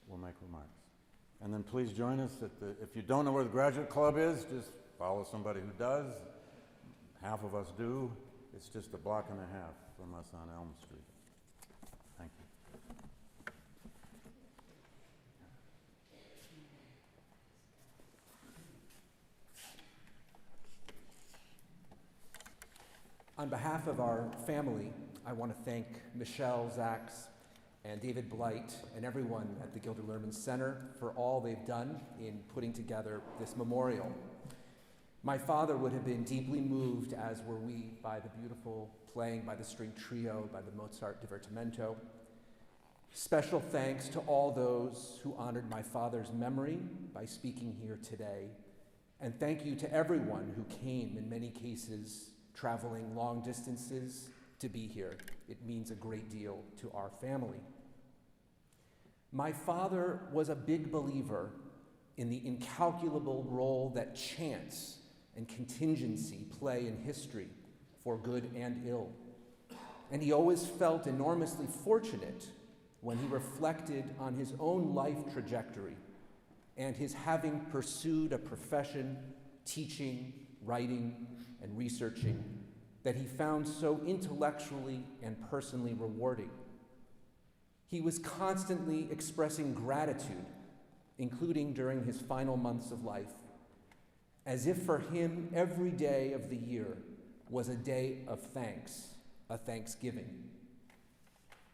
will make remarks. And then please join us at if you don't know where the Graduate Club is, just follow somebody who does. Half of us do. It's just a block and a half from us on Elm Street. Thank you. On behalf of our family, I want to thank Michelle Zaks and David Blight and everyone at the Gilder Lehrman Center for all they've done in putting together this memorial. My father would have been deeply moved, as were we, by the beautiful playing by the string trio, by the Mozart Divertimento. Special thanks to all those who honored my father's memory by speaking here today. And thank you to everyone who came, in many cases, traveling long distances to be here. It means a great deal to our family. My father was a big believer in the incalculable role that chance and contingency play in history, for good and ill. And he always felt enormously fortunate when he reflected on his own life trajectory and his having pursued a profession, teaching, writing, and researching that he found so intellectually and personally rewarding. He was constantly expressing gratitude, including during his final months of life, as if for him every day of the year was a day of thanks, a thanksgiving.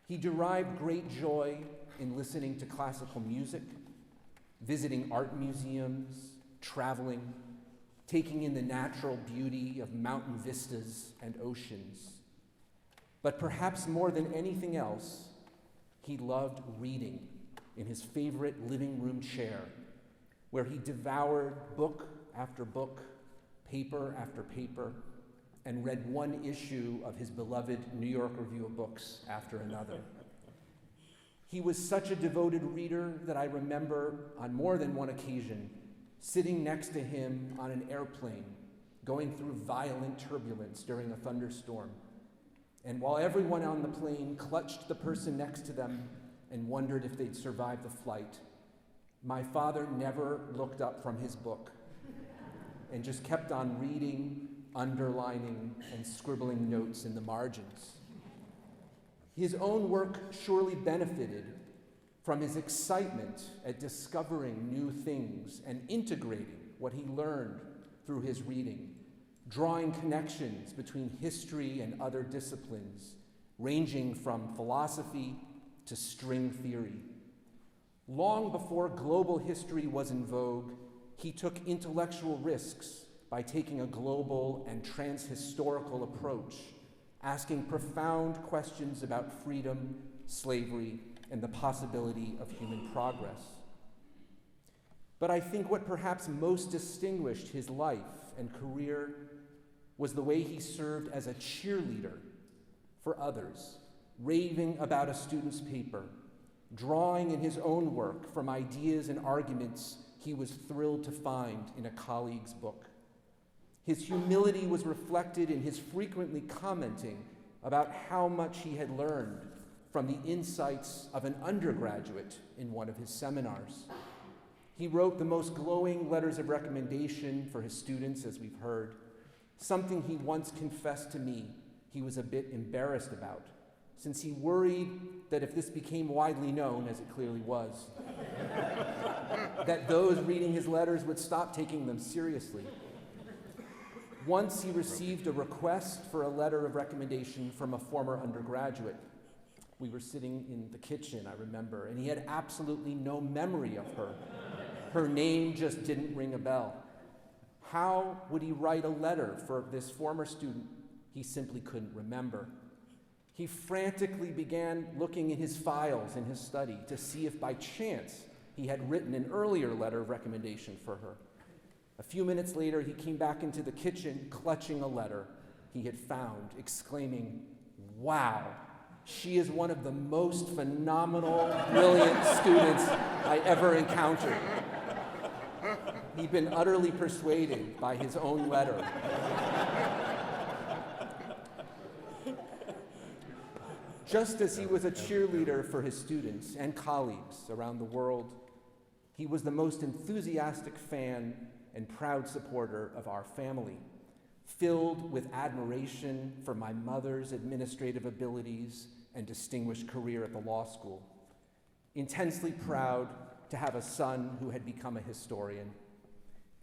He derived great joy in listening to classical music, visiting art museums, traveling, taking in the natural beauty of mountain vistas and oceans. But perhaps more than anything else, he loved reading in his favorite living room chair, where he devoured book after book, paper after paper, and read one issue of his beloved New York Review of Books after another. He was such a devoted reader that I remember on more than one occasion sitting next to him on an airplane, going through violent turbulence during a thunderstorm. And while everyone on the plane clutched the person next to them and wondered if they'd survive the flight, my father never looked up from his book and just kept on reading, underlining, and scribbling notes in the margins. His own work surely benefited from his excitement at discovering new things and integrating what he learned through his reading, drawing connections between history and other disciplines, ranging from philosophy to string theory. Long before global history was in vogue, he took intellectual risks by taking a global and transhistorical approach, asking profound questions about freedom, slavery, and the possibility of human progress. But I think what perhaps most distinguished his life and career was the way he served as a cheerleader for others, raving about a student's paper, drawing in his own work from ideas and arguments he was thrilled to find in a colleague's book. His humility was reflected in his frequently commenting about how much he had learned from the insights of an undergraduate in one of his seminars. He wrote the most glowing letters of recommendation for his students, as we've heard, something he once confessed to me he was a bit embarrassed about, since he worried that if this became widely known, as it clearly was, that those reading his letters would stop taking them seriously. Once he received a request for a letter of recommendation from a former undergraduate. We were sitting in the kitchen, I remember, and he had absolutely no memory of her. Her name just didn't ring a bell. How would he write a letter for this former student he simply couldn't remember? He frantically began looking in his files in his study to see if by chance he had written an earlier letter of recommendation for her. A few minutes later, he came back into the kitchen clutching a letter he had found, exclaiming, "Wow, she is one of the most phenomenal, brilliant students I ever encountered." He'd been utterly persuaded by his own letter. Just as he was a cheerleader for his students and colleagues around the world, he was the most enthusiastic fan and proud supporter of our family, filled with admiration for my mother's administrative abilities and distinguished career at the law school, intensely proud to have a son who had become a historian,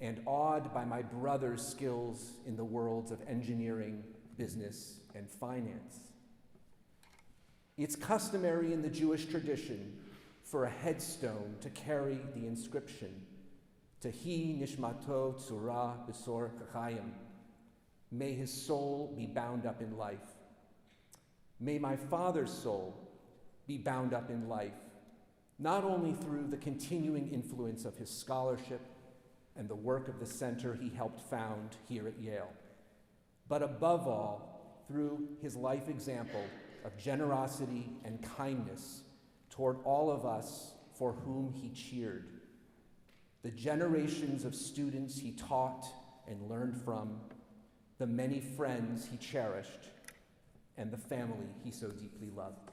and awed by my brother's skills in the worlds of engineering, business, and finance. It's customary in the Jewish tradition for a headstone to carry the inscription, Tehi Nishmato Tzura Besor Kachayim. May his soul be bound up in life. May my father's soul be bound up in life, not only through the continuing influence of his scholarship and the work of the center he helped found here at Yale, but above all, through his life example of generosity and kindness toward all of us for whom he cheered, the generations of students he taught and learned from, the many friends he cherished, and the family he so deeply loved.